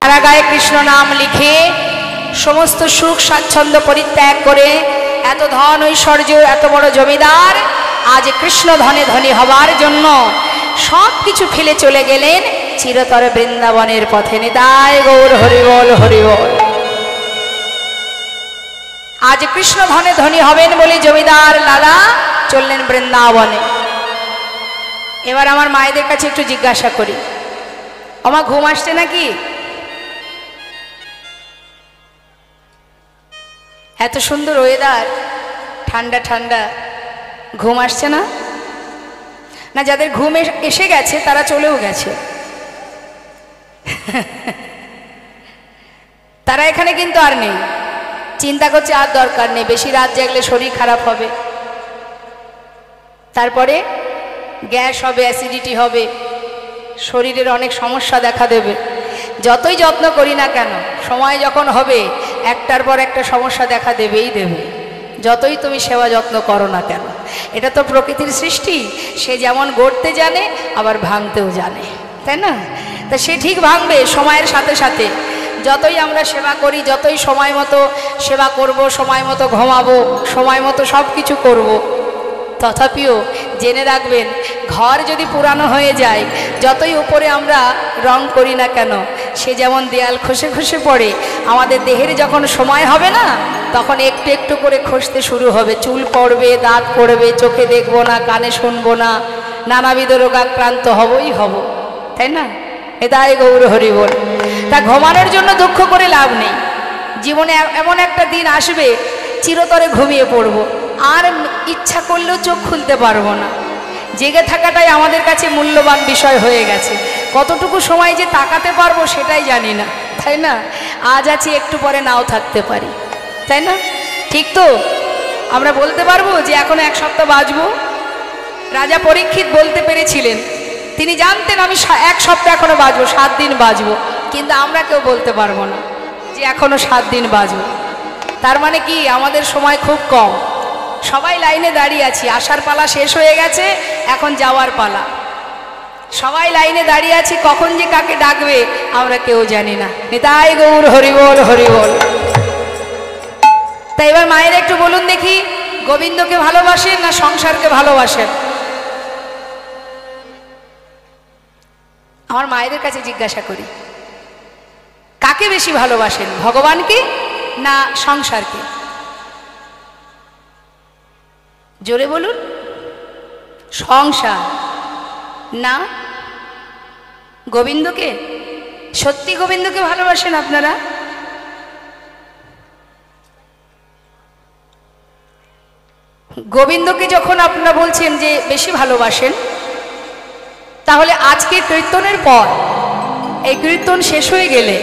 তারা গায়ে কৃষ্ণ নাম লিখে সমস্ত সুখ স্বাচ্ছন্দ্য পরিত্যাগ করে এত ধন ঐশ্বর্য, এত বড় জমিদার আজ কৃষ্ণ ধনে ধনী হবার জন্য সব কিছু ফেলে চলে গেলেন চিরতর বৃন্দাবনের পথে। নিতাই গৌর হরিবল হরিবল। আজ কৃষ্ণ ধনে ধনী হবেন বলে জমিদার লালা চললেন বৃন্দাবনে। এবার আমার মায়েদের কাছে একটু জিজ্ঞাসা করি, আমার ঘুম আসছে নাকি? এত সুন্দর ওয়েদার, ঠান্ডা ঠান্ডা, ঘুম আসছে না? না, যাদের ঘুম এসে গেছে তারা চলেও গেছে। তারা এখানে কিন্তু আর নেই, চিন্তা করছে আর দরকার নেই, বেশি রাত জাগলে শরীর খারাপ হবে, তারপরে গ্যাস হবে, অ্যাসিডিটি হবে, শরীরের অনেক সমস্যা দেখা দেবে। যতই যত্ন করি না কেন, সময় যখন হবে একটার পর একটা সমস্যা দেখা দেবেই দেবে, যতই তুমি সেবা যত্ন করো না কেন। এটা তো প্রকৃতির সৃষ্টি, সে যেমন গড়তে জানে আবার ভাঙতেও জানে, তাই না? তা সে ঠিক ভাঙবে সময়ের সাথে সাথে। যতই আমরা সেবা করি, যতই সময় মতো সেবা করব, সময় মতো ঘুমাবো, সময় মতো সব কিছু করবো, তথাপিও জেনে রাখবেন ঘর যদি পুরানো হয়ে যায়, যতই উপরে আমরা রং করি না কেন, সে যেমন দেয়াল খসে খসে পড়ে, আমাদের দেহের যখন সময় হবে না তখন একটু একটু করে খসতে শুরু হবে, চুল পড়বে, দাঁত পড়বে, চোখে দেখবো না, কানে শুনবো না, নানাবিধ রোগাক্রান্ত হবই হব, তাই না? এটাই গৌর হরি বল। তা ঘুমানোর জন্য দুঃখ করে লাভ নেই। জীবনে এমন একটা দিন আসবে চিরতরে ঘুমিয়ে পড়ব, আর ইচ্ছা করলেও চোখ খুলতে পারবো না। জেগে থাকাটাই আমাদের কাছে মূল্যবান বিষয় হয়ে গেছে। কতটুকু সময় যে তাকাতে পারবো সেটাই জানি না, তাই না? আজ আছি, একটু পরে নাও থাকতে পারি, তাই না? ঠিক তো? আমরা বলতে পারবো যে এখনো এক সপ্তাহ বাঁচবো? রাজা পরীক্ষিত বলতে পেরেছিলেন, তিনি জানতেন আমি এক সপ্তাহ এখনো বাঁচবো, 7 দিন বাঁচবো, কিন্তু আমরা কেউ বলতে পারবো না যে এখনো 7 দিন বাঁচবো। তার মানে কি আমাদের সময় খুব কম। সবাই লাইনে দাঁড়িয়ে আছি, আসার পালা শেষ হয়ে গেছে, এখন যাওয়ার পালা। সবাই লাইনে দাঁড়িয়ে আছি, কখন যে কাকে ডাকবে আমরা কেউ জানি না। নিতাই গৌর হরিবল হরিবল। তাই এবার মায়ের একটু বলুন দেখি, গোবিন্দকে ভালোবাসেন না সংসারকে ভালোবাসেন? আমার মায়েদের কাছে জিজ্ঞাসা করি, কাকে বেশি ভালোবাসেন, ভগবানকে না সংসারকে? জোরে বলুন। সংসার না গোবিন্দকে? সত্যি গোবিন্দকে ভালোবাসেন আপনারা? গোবিন্দকে যখন আপনারা বলছেন যে বেশি ভালোবাসেন, তাহলে আজকে কীর্তনের পর এই কীর্তন শেষ হয়ে গেলে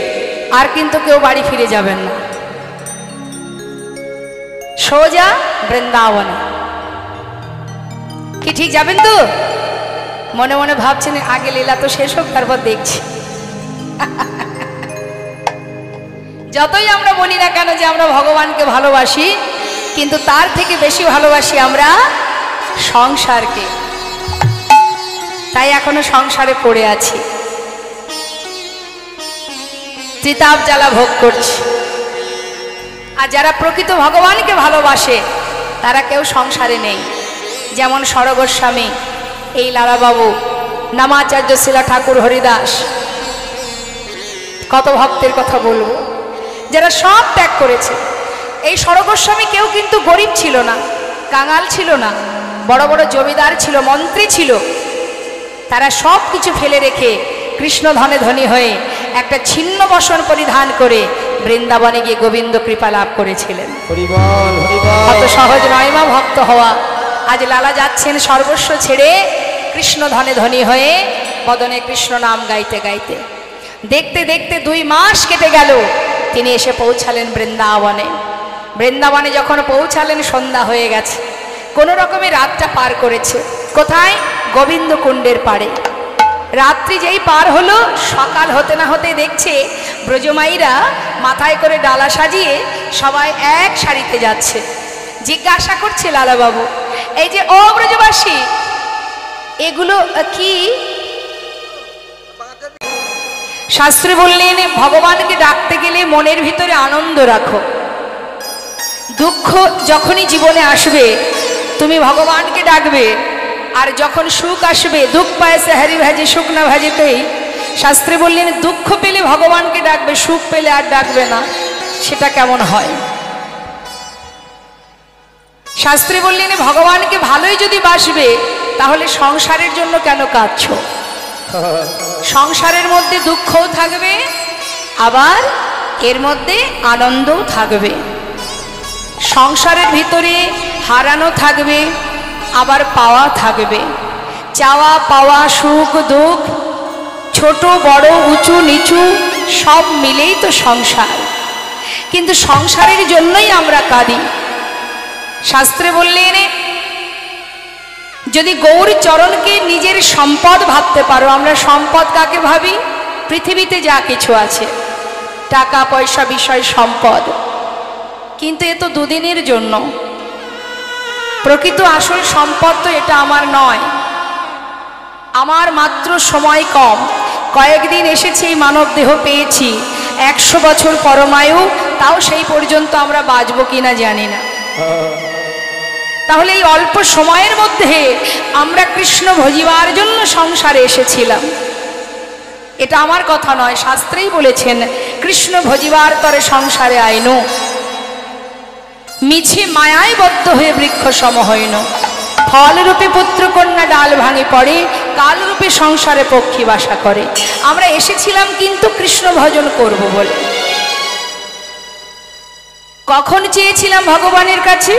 আর কিন্তু কেউ বাড়ি ফিরে যাবেন না, সোজা বৃন্দাবনে। কি ঠিক যাবেন তো? মনে মনে ভাবছেন আগে লীলা তো শেষ হোক, তারপর দেখছি। যতই আমরা বলি না কেন যে আমরা ভগবানকে ভালোবাসি, কিন্তু তার থেকে বেশি ভালোবাসি আমরা সংসারকে। তাই এখনো সংসারে পড়ে আছি, ত্রিতাপ জ্বালা ভোগ করছি। আর যারা প্রকৃত ভগবানকে ভালোবাসে তারা কেউ সংসারে নেই। যেমন সরগোস্বামী, এই লালাবাবু, নামাচার্য শিলা ঠাকুর হরিদাস, কত ভক্তের কথা বলবো যারা সব ত্যাগ করেছে। এই সরগোস্বামী কেউ কিন্তু গরিব ছিল না, কাঙাল ছিল না, বড় বড় জমিদার ছিল, মন্ত্রী ছিল। তারা সব কিছু ফেলে রেখে কৃষ্ণ ধনে ধনী হয়ে একটা ছিন্ন বসন পরিধান করে বৃন্দাবনে গিয়ে গোবিন্দ কৃপা লাভ করেছিলেন। অত সহজ নয় মা ভক্ত হওয়া। আজ লালা যাচ্ছেন সর্বস্ব ছেড়ে কৃষ্ণ ধনে ধনী হয়ে বদনে কৃষ্ণ নাম গাইতে গাইতে। দেখতে দেখতে 2 মাস কেটে গেল, তিনি এসে পৌঁছালেন বৃন্দাবনে। বৃন্দাবনে যখন পৌঁছালেন সন্ধ্যা হয়ে গেছে, কোনো রকমে রাতটা পার করেছে। কোথায়? গোবিন্দ কুণ্ডের পাড়ে। রাত্রি যেই পার হলো, সকাল হতে না হতে দেখছে ব্রজমাইরা মাথায় করে ডালা সাজিয়ে সবাই এক সারিতে যাচ্ছে। জিজ্ঞাসা করছে লালাবাবু, এই যে ও ব্রজবাসী, এগুলো কি? শাস্ত্রী বললেন, ভগবানকে ডাকতে গেলে মনের ভিতরে আনন্দ রাখো। দুঃখ যখনই জীবনে আসবে তুমি ভগবানকে ডাকবে, আর যখন সুখ আসবে, দুঃখ পায় সে হারি ভাজি সুখ না ভাজিতেই। শাস্ত্রী বললেন, দুঃখ পেলে ভগবানকে ডাকবে, সুখ পেলে আর ডাকবে না, সেটা কেমন হয়? শাস্ত্রী বললেন, ভগবানকে ভালোই যদি বাসবে তাহলে সংসারের জন্য কেন কাঁদছো? সংসারের মধ্যে দুঃখও থাকবে, আবার এর মধ্যে আনন্দও থাকবে। সংসারের ভিতরে হারানো থাকবে, আবার পাওয়া থাকবে। চাওয়া পাওয়া, সুখ দুঃখ, ছোট বড়, উঁচু নিচু, সব মিলেই তো সংসার। কিন্তু সংসারের জন্যই আমরা কাঁদি। শাস্ত্রে বললেন, যদি গৌর চরণকে নিজের সম্পদ ভাবতে পারো। আমরা সম্পদ কাকে ভাবি? পৃথিবীতে যা কিছু আছে, টাকা পয়সা বিষয় সম্পদ, কিন্তু এ তো দুদিনের জন্য। প্রকৃত আসল সম্পদ তো এটা আমার নয়। আমার মাত্র সময় কম, কয়েকদিন এসেছি, এই মানব দেহ পেয়েছি। 100 বছর পরমায়ু, তাও সেই পর্যন্ত আমরা বাঁচবো কিনা জানি না। তাহলে এই অল্প সময়ের মধ্যে আমরা কৃষ্ণ ভজিবার জন্য সংসারে এসেছিলাম। এটা আমার কথা নয়, শাস্ত্রেই বলেছেন, কৃষ্ণ ভজিবার তরে সংসারে আইনু, মিছে মায়ায় বদ্ধ হয়ে বৃক্ষ সম হইন। ফলরূপে পুত্র কন্যা ডাল ভাঙে পড়ে, কালরূপে সংসারে পক্ষী বাসা করে। আমরা এসেছিলাম কিন্তু কৃষ্ণ ভজন করব বলে। কখন চেয়েছিলাম ভগবানের কাছে?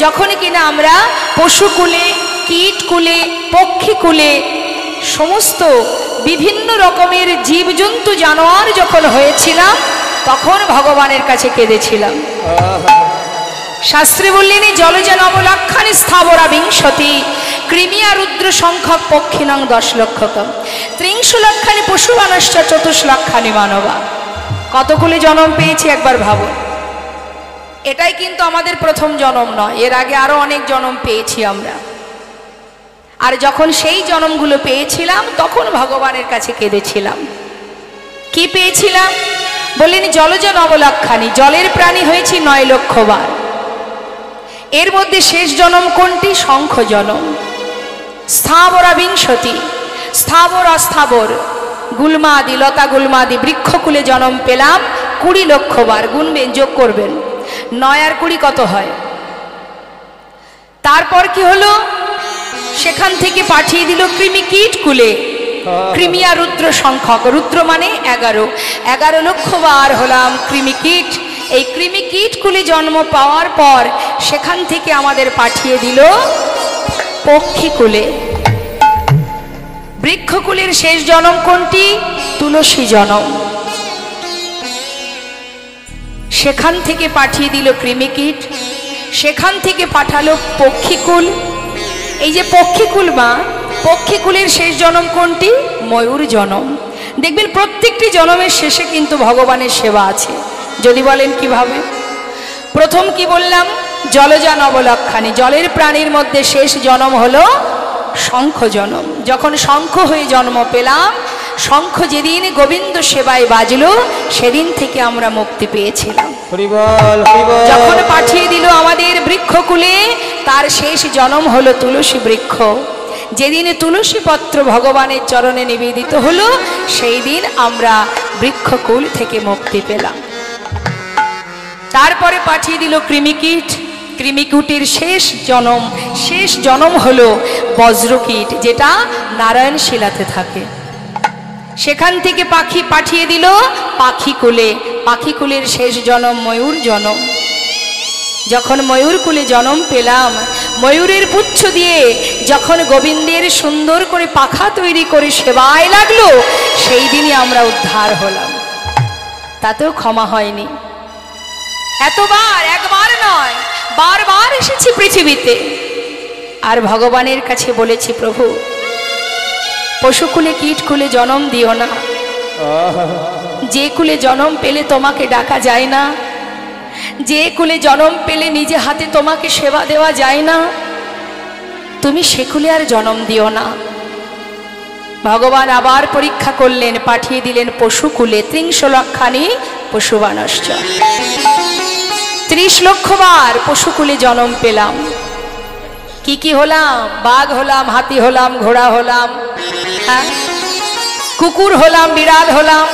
যখন কিনা আমরা পশুকুলে, কীটকুলে, পক্ষীকুলে, সমস্ত বিভিন্ন রকমের জীবজন্তু জানোয়ার যখন হয়েছিলাম, তখন ভগবানের কাছে কেঁদেছিলাম। শাস্ত্রে বললেন, জলজ নবলক্ষানি স্থাবরা বিংশতি, কৃমিয়া রুদ্র সংখ্যক পক্ষিণং 10 লক্ষকম, 30 লক্ষানি পশুমানশ্চ 24 লক্ষানি মানবা। কতগুলি জন্ম পেয়েছি একবার ভাবো। এটাই কিন্তু আমাদের প্রথম জন্ম নয়, এর আগে আরো অনেক জন্ম পেয়েছি আমরা। আর যখন সেই জন্মগুলো পেয়েছিলাম তখন ভগবানের কাছে কেঁদেছিলাম। কি পেয়েছিলাম? বললেন, জলজ নবলক্ষানি, জলের প্রাণী হয়েছি 9 লক্ষ বার। এর মধ্যে শেষ জন্ম কোনটি? শঙ্খ জন্ম। স্থাবরা বিংশতি, স্থাবর অস্থাবর, গুলমাদি, লতা গুলমাদি, বৃক্ষকুলে জন্ম পেলাম 20 লক্ষ বার। গুনবেন, যোগ করবেন, 9 আর 20 কত হয়? তারপর কি হলো? সেখান থেকে পাঠিয়ে দিল কৃমি কীট কুলে, কৃমিয়া রুদ্র সংখ্যক, রুদ্র মানে 11 লক্ষ বার হলাম কৃমি কীট। এই কৃমি কীট কুলে জন্ম পাওয়ার পর সেখান থেকে আমাদের পাঠিয়ে দিল পক্ষীকুলে। বৃক্ষকুলের শেষ জন্ম কোনটি? তুলসী জন্ম। সেখান থেকে পাঠিয়ে দিল কৃমিকীট, সেখান থেকে পাঠালো পক্ষীকুল। এই যে পক্ষীকুল বা পক্ষীকুলের শেষ জন্ম কোনটি? ময়ূর জন্ম। দেখবেন প্রত্যেকটি জন্মের শেষে কিন্তু ভগবানের সেবা আছে। যদি বলেন কিভাবে? প্রথম কি বললাম? জলজা নবলক্ষানি, জলের প্রাণীর মধ্যে শেষ জন্ম হলো শঙ্খ জন্ম। যখন শঙ্খ হয়ে জন্ম পেলাম, শঙ্খ যেদিন গোবিন্দ সেবায় বাজলো সেদিন থেকে আমরা মুক্তি পেয়েছিলাম। যখন পাঠিয়ে দিল আমাদের বৃক্ষকুলে, তার শেষ জন্ম হলো তুলসী বৃক্ষ। যেদিন তুলসী পত্র ভগবানের চরণে নিবেদিত হলো সেই দিন আমরা বৃক্ষকুল থেকে মুক্তি পেলাম। তারপরে পাঠিয়ে দিল কৃমিকীট। কৃমিকীটের শেষ জন্ম হলো বজ্রকীট, যেটা নারায়ণ শিলাতে থাকে। সেখান থেকে পাখি পাঠিয়ে দিল পাখিকুলে। পাখিকুলের শেষ জনম ময়ূর জনম। যখন ময়ূরকুলে জন্ম পেলাম, ময়ূরের পুচ্ছ দিয়ে যখন গোবিন্দের সুন্দর করে পাখা তৈরি করে সেবায় লাগলো, সেই দিনই আমরা উদ্ধার হলাম। তাতেও ক্ষমা হয়নি। এতবার, একবার নয়, বারবার এসেছি পৃথিবীতে, আর ভগবানের কাছে বলেছি, প্রভু পশুকুলে কীটকুলে জন্ম দিও না। যে কুলে জন্ম পেলে তোমাকে ডাকা যায় না, যে কুলে জন্ম পেলে নিজে হাতে তোমাকে সেবা দেওয়া যায় না, তুমি সে কুলে আর জন্ম দিও না। ভগবান আবার পরীক্ষা করলেন, পাঠিয়ে দিলেন পশুকুলে। ৩০ লক্ষানি পশুবানশ্চ, ৩০ লক্ষ বার পশুকুলে জন্ম পেলাম। কি কি হলাম? বাঘ হলাম, হাতি হলাম, ঘোড়া হলাম, কুকুর হলাম, বিড়াল হলাম।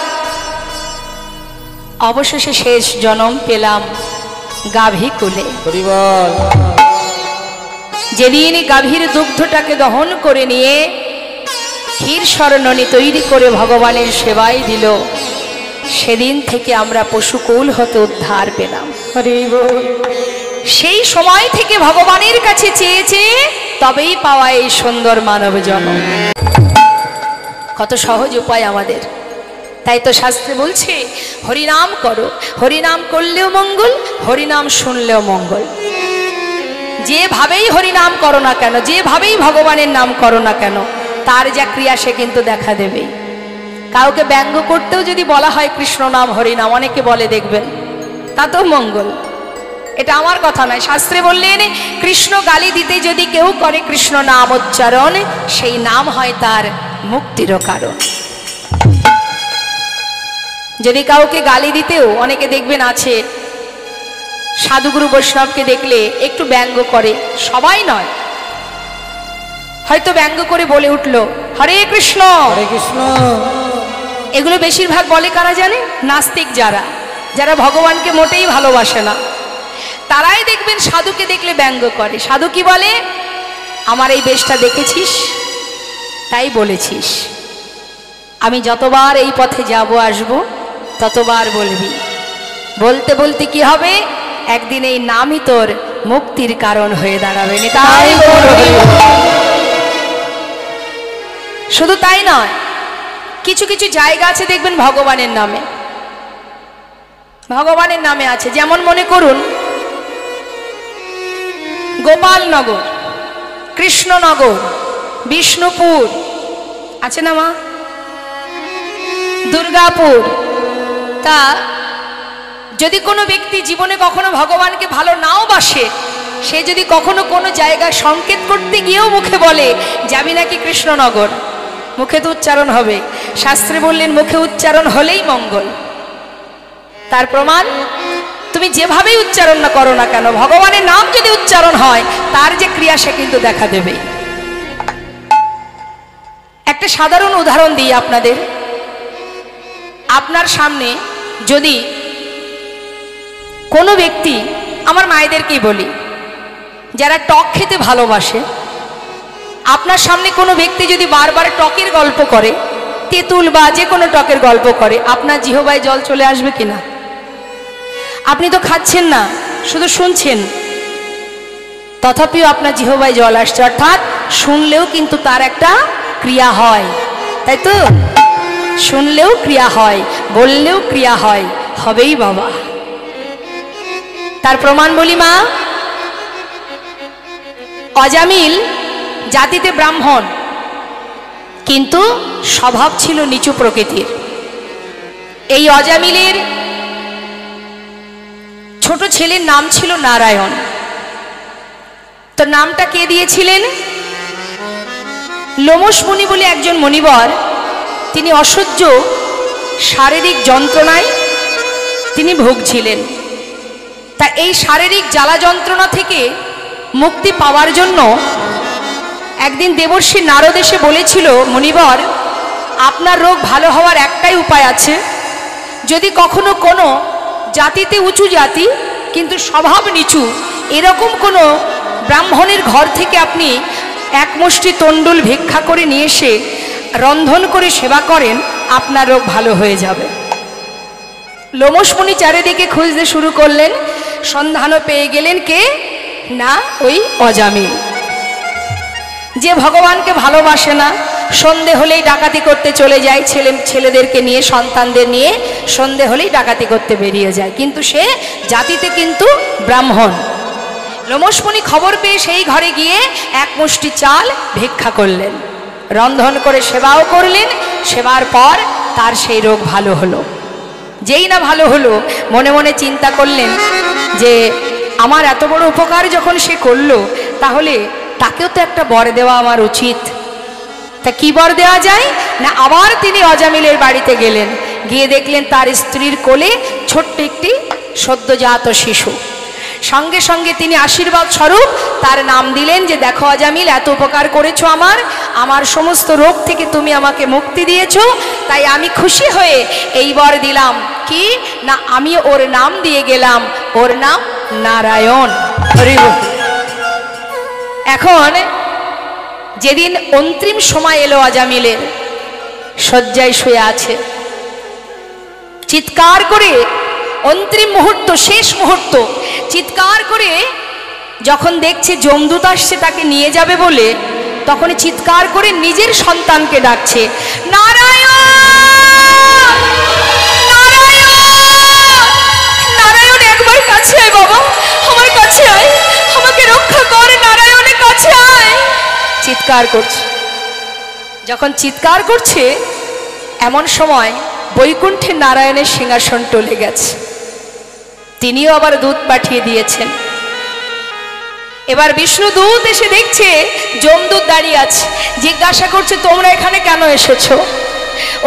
অবশেষে শেষ জন্ম পেলাম গাভী কুলে। যেদিন গাভীর দুগ্ধটাকে দহন করে নিয়ে ক্ষীর স্বর্ণনী তৈরি করে ভগবানের সেবায় দিল, সেদিন থেকে আমরা পশুকুল হতে উদ্ধার পেলাম। সেই সময় থেকে ভগবানের কাছে চেয়েছে, তবেই পাওয়া এই সুন্দর মানব জন্ম। কত সহজ উপায় আমাদের। তাই তো শাস্ত্রে বলছে, হরিনাম করো, হরিনাম করলেও মঙ্গল, হরিনাম শুনলেও মঙ্গল। যেভাবেই হরিনাম করো না কেন, যেভাবেই ভগবানের নাম করো না কেন, তার যা ক্রিয়া সে কিন্তু দেখা দেবে। কাউকে ব্যঙ্গ করতেও যদি বলা হয় কৃষ্ণ নাম হরিনাম, অনেকে বলে দেখবেন, তাতেও মঙ্গল। এটা আমার কথা নয়, শাস্ত্রে বললেন কৃষ্ণ গালি দিতে যদি কেউ করে কৃষ্ণ নাম উচ্চারণ, সেই নাম হয় তার মুক্তিরও কারণ। যদি কাউকে গালি দিতেও অনেকে দেখবেন আছে, সাধুগুরু বৈষ্ণবকে দেখলে একটু ব্যঙ্গ করে, সবাই নয়, হয়তো ব্যঙ্গ করে বলে উঠল হরে কৃষ্ণ হরে কৃষ্ণ। এগুলো বেশিরভাগ বলে কারা জানে? নাস্তিক, যারা যারা ভগবানকে মোটেই ভালোবাসে না, তারাই দেখবেন সাধুকে দেখলে ব্যঙ্গ করে। সাধু কি বলে? আমার এই বেশটা দেখেছিস, তাই বলেছিস। আমি যতবার এই পথে যাব আসব, ততবার বলবি। বলতে বলতে কি হবে? একদিন এই নামই তোর মুক্তির কারণ হয়ে দাঁড়াবে। তাই শুধু তাই নয়, কিছু কিছু জায়গা আছে দেখবেন ভগবানের নামে, ভগবানের নামে আছে। যেমন মনে করুন গোপালনগর, কৃষ্ণনগর, বিষ্ণুপুর আছে না মা, দুর্গাপুর। তা যদি কোনো ব্যক্তি জীবনে কখনো ভগবানকে ভালো নাও বাসে, সে যদি কখনো কোনো জায়গায় সংকেত করতে গিয়েও মুখে বলে যাবি নাকি কৃষ্ণনগর, মুখে তো উচ্চারণ হবে। শাস্ত্রে বললেন মুখে উচ্চারণ হলেই মঙ্গল। তার প্রমাণ, তুমি যেভাবেই উচ্চারণ না করো না কেন, ভগবানের নাম যদি উচ্চারণ হয়, তার যে ক্রিয়া সে কিন্তু দেখা দেবে। একটা সাধারণ উদাহরণ দিই আপনাদের। আপনার সামনে যদি কোনো ব্যক্তি, আমার মায়েদেরকেই বলি, যারা টক খেতে ভালোবাসে, আপনার সামনে কোনো ব্যক্তি যদি বারবার টকের গল্প করে, তেঁতুল বা যে কোনো টকের গল্প করে, আপনার জিহ্বায় জল চলে আসবে কিনা? আপনি তো খাচ্ছেন না, শুধু শুনছেন, তথাপিও আপনার জিহ্বায় জল আসছে। অর্থাৎ শুনলেও কিন্তু তার একটা ক্রিয়া হয়, তাই তো? শুনলেও ক্রিয়া হয়, বললেও ক্রিয়া হয়, হবেই বাবা। তার প্রমাণ বলি মা, অজামিল জাতিতে ব্রাহ্মণ, কিন্তু স্বভাব ছিল নিচু প্রকৃতির। এই অজামিলের ছোট ছেলের নাম ছিল নারায়ণ। তো নামটা কে দিয়েছিলেন? লোমশ মুনি বলে একজন মুনিবর, তিনি অসহ্য শারীরিক যন্ত্রণায় তিনি ভুগছিলেন। তা এই শারীরিক জ্বালা যন্ত্রণা থেকে মুক্তি পাওয়ার জন্য একদিন দেবর্ষি নারদ এসে বলেছিল, মুনিবর, আপনার রোগ ভালো হওয়ার একটাই উপায় আছে। যদি কখনো কোনো জাতিতে উঁচু জাতি কিন্তু স্বভাব নিচু, এরকম কোনো ব্রাহ্মণের ঘর থেকে আপনি এক মুষ্টি তণ্ডুল ভিক্ষা করে নিয়ে এসে রন্ধন করে সেবা করেন, আপনার রোগ ভালো হয়ে যাবে। লোমশ মুনি চারিদিকে খুঁজতে শুরু করলেন, সন্ধানও পেয়ে গেলেন কে না ওই অজামিল, যে ভগবানকে ভালোবাসে না, সন্ধে হলেই ডাকাতি করতে চলে যায়, ছেলেদেরকে নিয়ে সন্তানদের নিয়ে সন্ধে হলেই ডাকাতি করতে বেরিয়ে যায়, কিন্তু সে জাতিতে কিন্তু ব্রাহ্মণ। লোমশ মুনি খবর পেয়ে সেই ঘরে গিয়ে এক মুষ্টি চাল ভিক্ষা করলেন, রন্ধন করে সেবাও করলেন। সেবার পর তার সেই রোগ ভালো হলো। যেই না ভালো হলো, মনে মনে চিন্তা করলেন যে আমার এত বড় উপকার যখন সে করলো, তাহলে তাকেও তো একটা বর দেওয়া আমার উচিত। তা কি বর দেওয়া যায় না, আবার তিনি অজামিলের বাড়িতে গেলেন, গিয়ে দেখলেন তার স্ত্রীর কোলে ছোট্ট একটি সদ্যজাত শিশু। সঙ্গে সঙ্গে তিনি আশীর্বাদ স্বরূপ তার নাম দিলেন যে দেখো অজামিল, এত উপকার করেছো আমার সমস্ত রোগ থেকে তুমি আমাকে মুক্তি দিয়েছো, তাই আমি খুশি হয়ে এই বর দিলাম কি না, আমি ওর নাম দিয়ে গেলাম, ওর নাম নারায়ণ। এখন যেদিন অন্তিম সময় এলো অজামিলের, শয্যায় শুয়ে আছে, চিৎকার করে অন্তিম মুহূর্ত, শেষ মুহূর্ত, চিৎকার করে যখন দেখছে যমদূত আসছে তাকে নিয়ে যাবে বলে, তখন চিৎকার করে নিজের সন্তানকে ডাকছে, নারায়ণ নারায়ণ নারায়ণ, একবার কাছে আয় বাবা, আমার কাছে আয়, আমাকে রক্ষা কর, নারায়ণের কাছে আয়। চিৎকার করছে। যখন চিৎকার করছে, এমন সময় বৈকুণ্ঠে নারায়ণের সিংহাসন টলে গেছে, তিনিও আবার দূত পাঠিয়ে দিয়েছেন। এবার বিষ্ণু দূত এসে দেখছে যমদূত দাঁড়িয়ে আছে, জিজ্ঞাসা করছে তোমরা এখানে কেন এসেছো?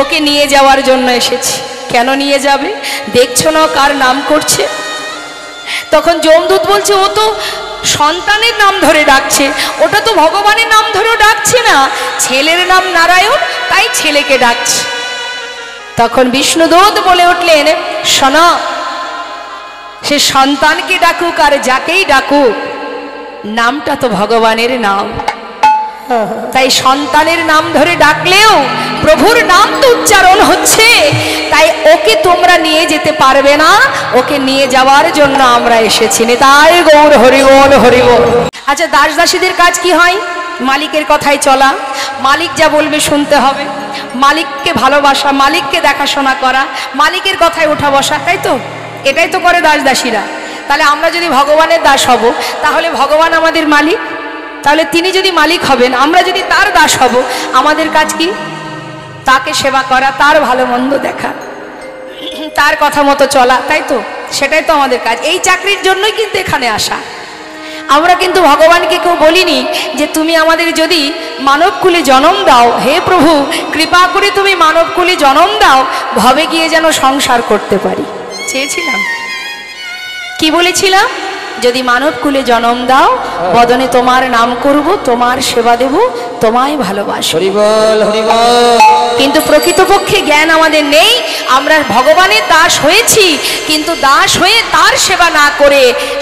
ওকে নিয়ে যাওয়ার জন্য এসেছি। কেন নিয়ে যাবে? দেখছো না কার নাম করছে? তখন যমদূত বলছে ও তো সন্তানের নাম ধরে ডাকছে, ওটা তো ভগবানের নাম ধরেও ডাকছে না, ছেলের নাম নারায়ণ, তাই ছেলেকে ডাকছে। তখন বিষ্ণুদূত বলে উঠলেন, শোনো, সে সন্তানকে ডাকুক আর যাকেই ডাকুক, নামটা তো ভগবানের নাম, তাই সন্তানের নাম ধরে ডাকলেও প্রভুর নাম তো উচ্চারণ হচ্ছে, তাই ওকে তোমরা নিয়ে যেতে পারবে না, ওকে নিয়ে যাওয়ার জন্য আমরা এসেছি। তাই গৌর হরিবল হরিবল। আচ্ছা, দাস দাসীদের কাজ কি হয়? মালিকের কথাই চলা, মালিক যা বলবে শুনতে হবে, মালিককে ভালোবাসা, মালিককে দেখাশোনা করা, মালিকের কথায় ওঠা বসা, তাই তো? এটাই তো করে দাস দাসীরা। তাহলে আমরা যদি ভগবানের দাস হব, তাহলে ভগবান আমাদের মালিক, তাহলে তিনি যদি মালিক হবেন, আমরা যদি তার দাস হব, আমাদের কাজ কি? তাকে সেবা করা, তার ভালো মন্দ দেখা, তার কথা মতো চলা, তাই তো? সেটাই তো আমাদের কাজ। এই চাকরির জন্যই কিন্তু এখানে আসা। আমরা কিন্তু ভগবানকে কেউ বলিনি যে তুমি আমাদের যদি মানবকুলে জন্ম দাও, হে প্রভু কৃপা করে তুমি মানবকুলে জন্ম দাও, ভবে গিয়ে যেন সংসার করতে পারি। চেয়েছিলাম, কি বলেছিলাম? যদি মানবকুলে জন্ম দাও, বদনে তোমার নাম করব, তোমার সেবা দেব, তোমায় ভালোবাসো। হরিবল হরিবল। কিন্তু প্রকৃতপক্ষে জ্ঞান আমাদের নেই। আমরা ভগবানের দাস হয়েছি, কিন্তু দাস হয়ে তার সেবা না করে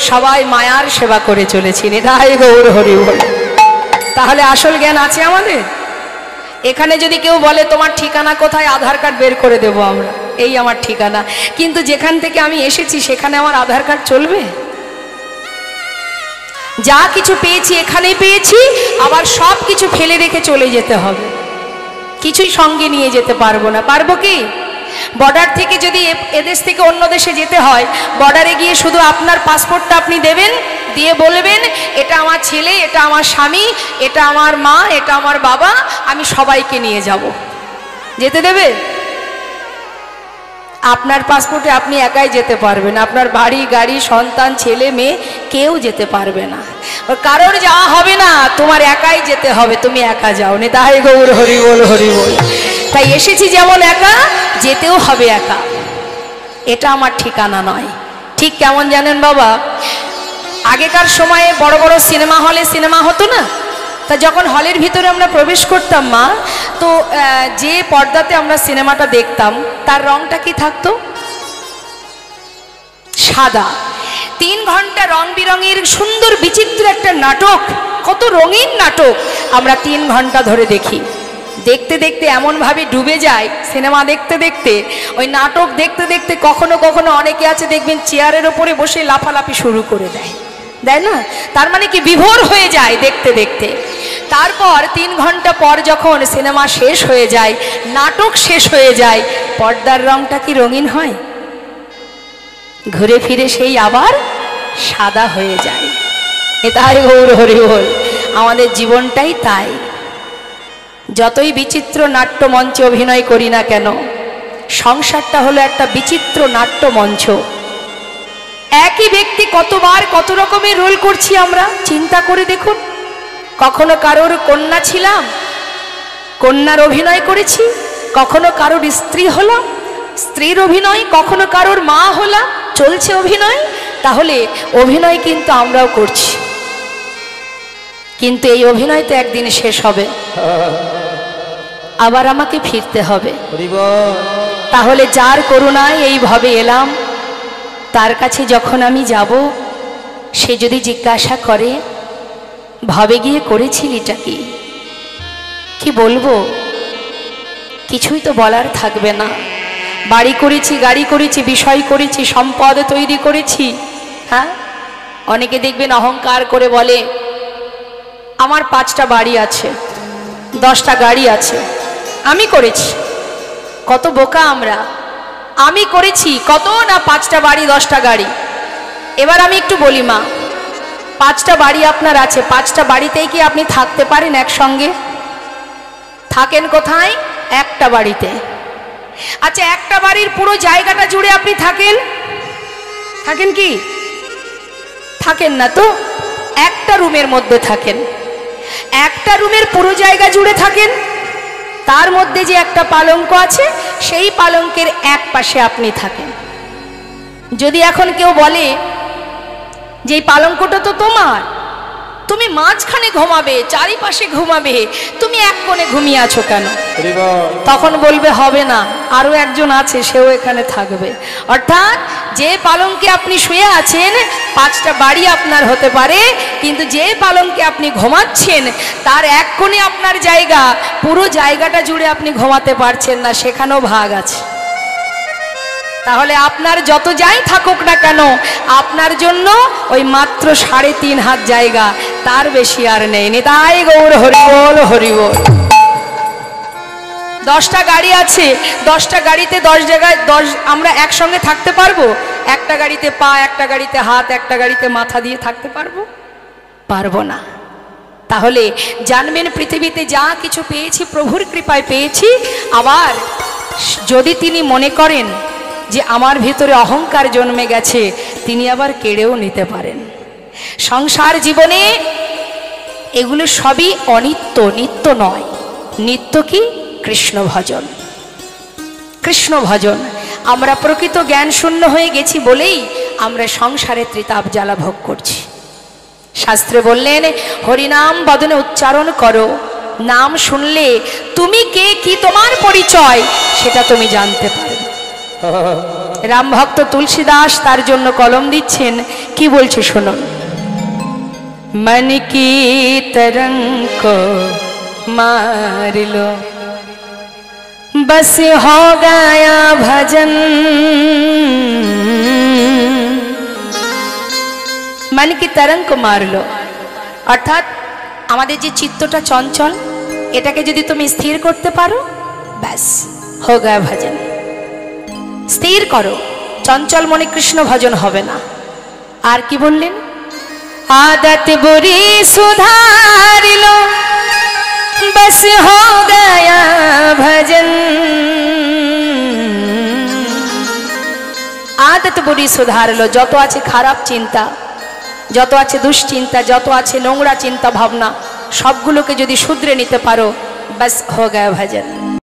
সবাই মায়ার সেবা করে চলেছি। নিতাই গৌর হরিবল। তাহলে আসল জ্ঞান আছে আমাদের? এখানে যদি কেউ বলে তোমার ঠিকানা কোথায়, আধার কার্ড বের করে দেব আমরা, এই আমার ঠিকানা, কিন্তু যেখান থেকে আমি এসেছি সেখানে আমার আধার কার্ড চলবে? যা কিছু পেয়েছি এখানেই পেয়েছি, আবার সব কিছু ফেলে রেখে চলে যেতে হবে, কিছুই সঙ্গে নিয়ে যেতে পারবো না। পারবো কি? বর্ডার থেকে যদি এদেশ থেকে অন্য দেশে যেতে হয়, বর্ডারে গিয়ে শুধু আপনার পাসপোর্টটা আপনি দেবেন, দিয়ে বলবেন এটা আমার ছেলে, এটা আমার স্বামী, এটা আমার মা, এটা আমার বাবা, আমি সবাইকে নিয়ে যাব। যেতে দেবে? আপনার পাসপোর্টে আপনি একাই যেতে পারবেন, আপনার বাড়ি গাড়ি সন্তান ছেলে মেয়ে কেউ যেতে পারবে না, কারোর যাওয়া হবে না, তোমার একাই যেতে হবে, তুমি একা যাও। নিতাই গৌর হরিবল হরিবল। তাই এসেছি যেমন একা, যেতেও হবে একা, এটা আমার ঠিকানা নয়। ঠিক কেমন জানেন বাবা, আগেকার সময়ে বড় বড় সিনেমা হলে সিনেমা হতো না, তা যখন হলের ভিতরে আমরা প্রবেশ করতাম মা, তো যে পর্দাতে আমরা সিনেমাটা দেখতাম তার রংটা কি থাকতো? সাদা। 3 ঘন্টা রং বিরঙের সুন্দর বিচিত্র একটা নাটক, কত রঙিন নাটক আমরা 3 ঘন্টা ধরে দেখি। দেখতে দেখতে এমনভাবে ডুবে যায় সিনেমা দেখতে দেখতে, ওই নাটক দেখতে দেখতে কখনো কখনো অনেকে আছে দেখবেন চেয়ারের ওপরে বসে লাফালাফি শুরু করে দেয়, তাই না? তার মানে কি বিভোর হয়ে যায় দেখতে দেখতে। তারপর 3 ঘন্টা পর যখন সিনেমা শেষ হয়ে যায়, নাটক শেষ হয়ে যায়, পর্দার রংটা কি রঙিন হয়? ঘুরে ফিরে সেই আবার সাদা হয়ে যায়। এটাই গৌর হরি বল। আমাদের জীবনটাই তাই। যতই বিচিত্র নাট্যমঞ্চে অভিনয় করি না কেন, সংসারটা হলো একটা বিচিত্র নাট্যমঞ্চ। একই ব্যক্তি কতবার কত রকমের রোল করছি আমরা, চিন্তা করে দেখুন। কখনো কারোর কন্যা ছিলাম, কন্যার অভিনয় করেছি, কখনো কারোর স্ত্রী হলাম, স্ত্রীর অভিনয়, কখনো কারোর মা হলাম, চলছে অভিনয়। তাহলে অভিনয় কিন্তু আমরাও করছি, কিন্তু এই অভিনয় তো একদিন শেষ হবে, আবার আমাকে ফিরতে হবে। তাহলে যার করুণায় এইভাবে এলাম, তার কাছে যখন আমি যাব, সে যদি জিজ্ঞাসা করে ভাবে গিয়ে করেছিলিটা কি, কি বলবো? কিছুই তো বলার থাকবে না। বাড়ি করেছি, গাড়ি করেছি, বিষয় করেছি, সম্পদ তৈরি করেছি। হ্যাঁ, অনেকে দেখবেন অহংকার করে বলে আমার 5টা বাড়ি আছে, 10টা গাড়ি আছে, আমি করেছি। কত বোকা আমরা! আমি করেছি কত না, 5টা বাড়ি 10টা গাড়ি। এবার আমি একটু বলি মা, 5টা বাড়ি আপনার আছে, 5টা বাড়িতেই কি আপনি থাকতে পারেন একসঙ্গে? থাকেন কোথায়? একটা বাড়িতে। আচ্ছা, একটা বাড়ির পুরো জায়গাটা জুড়ে আপনি থাকেন? থাকেন কি? থাকেন না তো। একটা রুমের মধ্যে থাকেন, একটা রুমের পুরো জায়গা জুড়ে থাকেন। তার মধ্যে যে একটা পালঙ্ক আছে, সেই পালঙ্কের এক পাশে আপনি থাকেন। যদি এখন কেউ বলে যে এই পালঙ্কটা তো তোমার, তুমি মাঝখানে ঘুমাবে, চারিপাশে ঘুমাবে, তুমি এক কোণে ঘুমিয়ে আছো কেন? তখন বলবে হবে না, আরো একজন আছে, সেও এখানে থাকবে। অর্থাৎ যে পালঙ্কে আপনি শুয়ে আছেন, 5টা বাড়ি আপনার হতে পারে, কিন্তু যে পালঙ্কে আপনি ঘুমাচ্ছেন তার এক কোণে আপনার জায়গা, পুরো জায়গাটা জুড়ে আপনি ঘুমাতে পারছেন না, সেখানেও ভাগ আছে। তাহলে আপনার যত যাই থাকুক না কেন, আপনার জন্য ওই মাত্র 3.5 হাত জায়গা, তার বেশি আর নেই। নিতাই গৌর হরি বল, হরি বল। 10টা গাড়ি আছে, 10টা গাড়িতে 10 জায়গায় 10 আমরা একসঙ্গে থাকতে পারবো? একটা গাড়িতে পা, একটা গাড়িতে হাত, একটা গাড়িতে মাথা দিয়ে থাকতে পারবো? পারবো না। তাহলে জানবেন, পৃথিবীতে যা কিছু পেয়েছি প্রভুর কৃপায় পেয়েছি। আবার যদি তিনি মনে করেন যে আমার ভিতরে অহংকার জন্মে গেছে, তিনি আবার কেড়েও নিতে পারেন। সংসার জীবনে এগুলো সবই অনিত্য, নিত্য নয়। নিত্য কি? কৃষ্ণ ভজন। কৃষ্ণ ভজন। আমরা প্রকৃত জ্ঞান শূন্য হয়ে গেছি বলেই আমরা সংসারে ত্রিতাপ জ্বালা ভোগ করছি। শাস্ত্রে বললেন, হরিনাম বদনে উচ্চারণ করো, নাম শুনলে তুমি কে, কি তোমার পরিচয়, সেটা তুমি জানতে পারবে। রাম ভক্ত তুলসীদাস তার জন্য কলম দিচ্ছেন, কি বলছে শুনুন। मन की तरंग को मार लो, बस हो गया भजन। मन की तरंग को मार लो, অর্থাৎ আমাদের যে চিত্তটা চঞ্চল, এটাকে যদি তুমি স্থির করতে পারো, ব্যাস हो गया भजन। স্থির করো, চঞ্চল মনে কৃষ্ণ ভজন হবে না। আর কি বললেন? आदत बुरी सुधार लो, बस हो गया भजन। आदत बुरी सुधार लो, যত আছে খারাপ চিন্তা, যত আছে দুশ্চিন্তা, যত আছে নোংরা চিন্তা ভাবনা, সবগুলোকে যদি শুধরে নিতে পারো, बस हो गया भजन।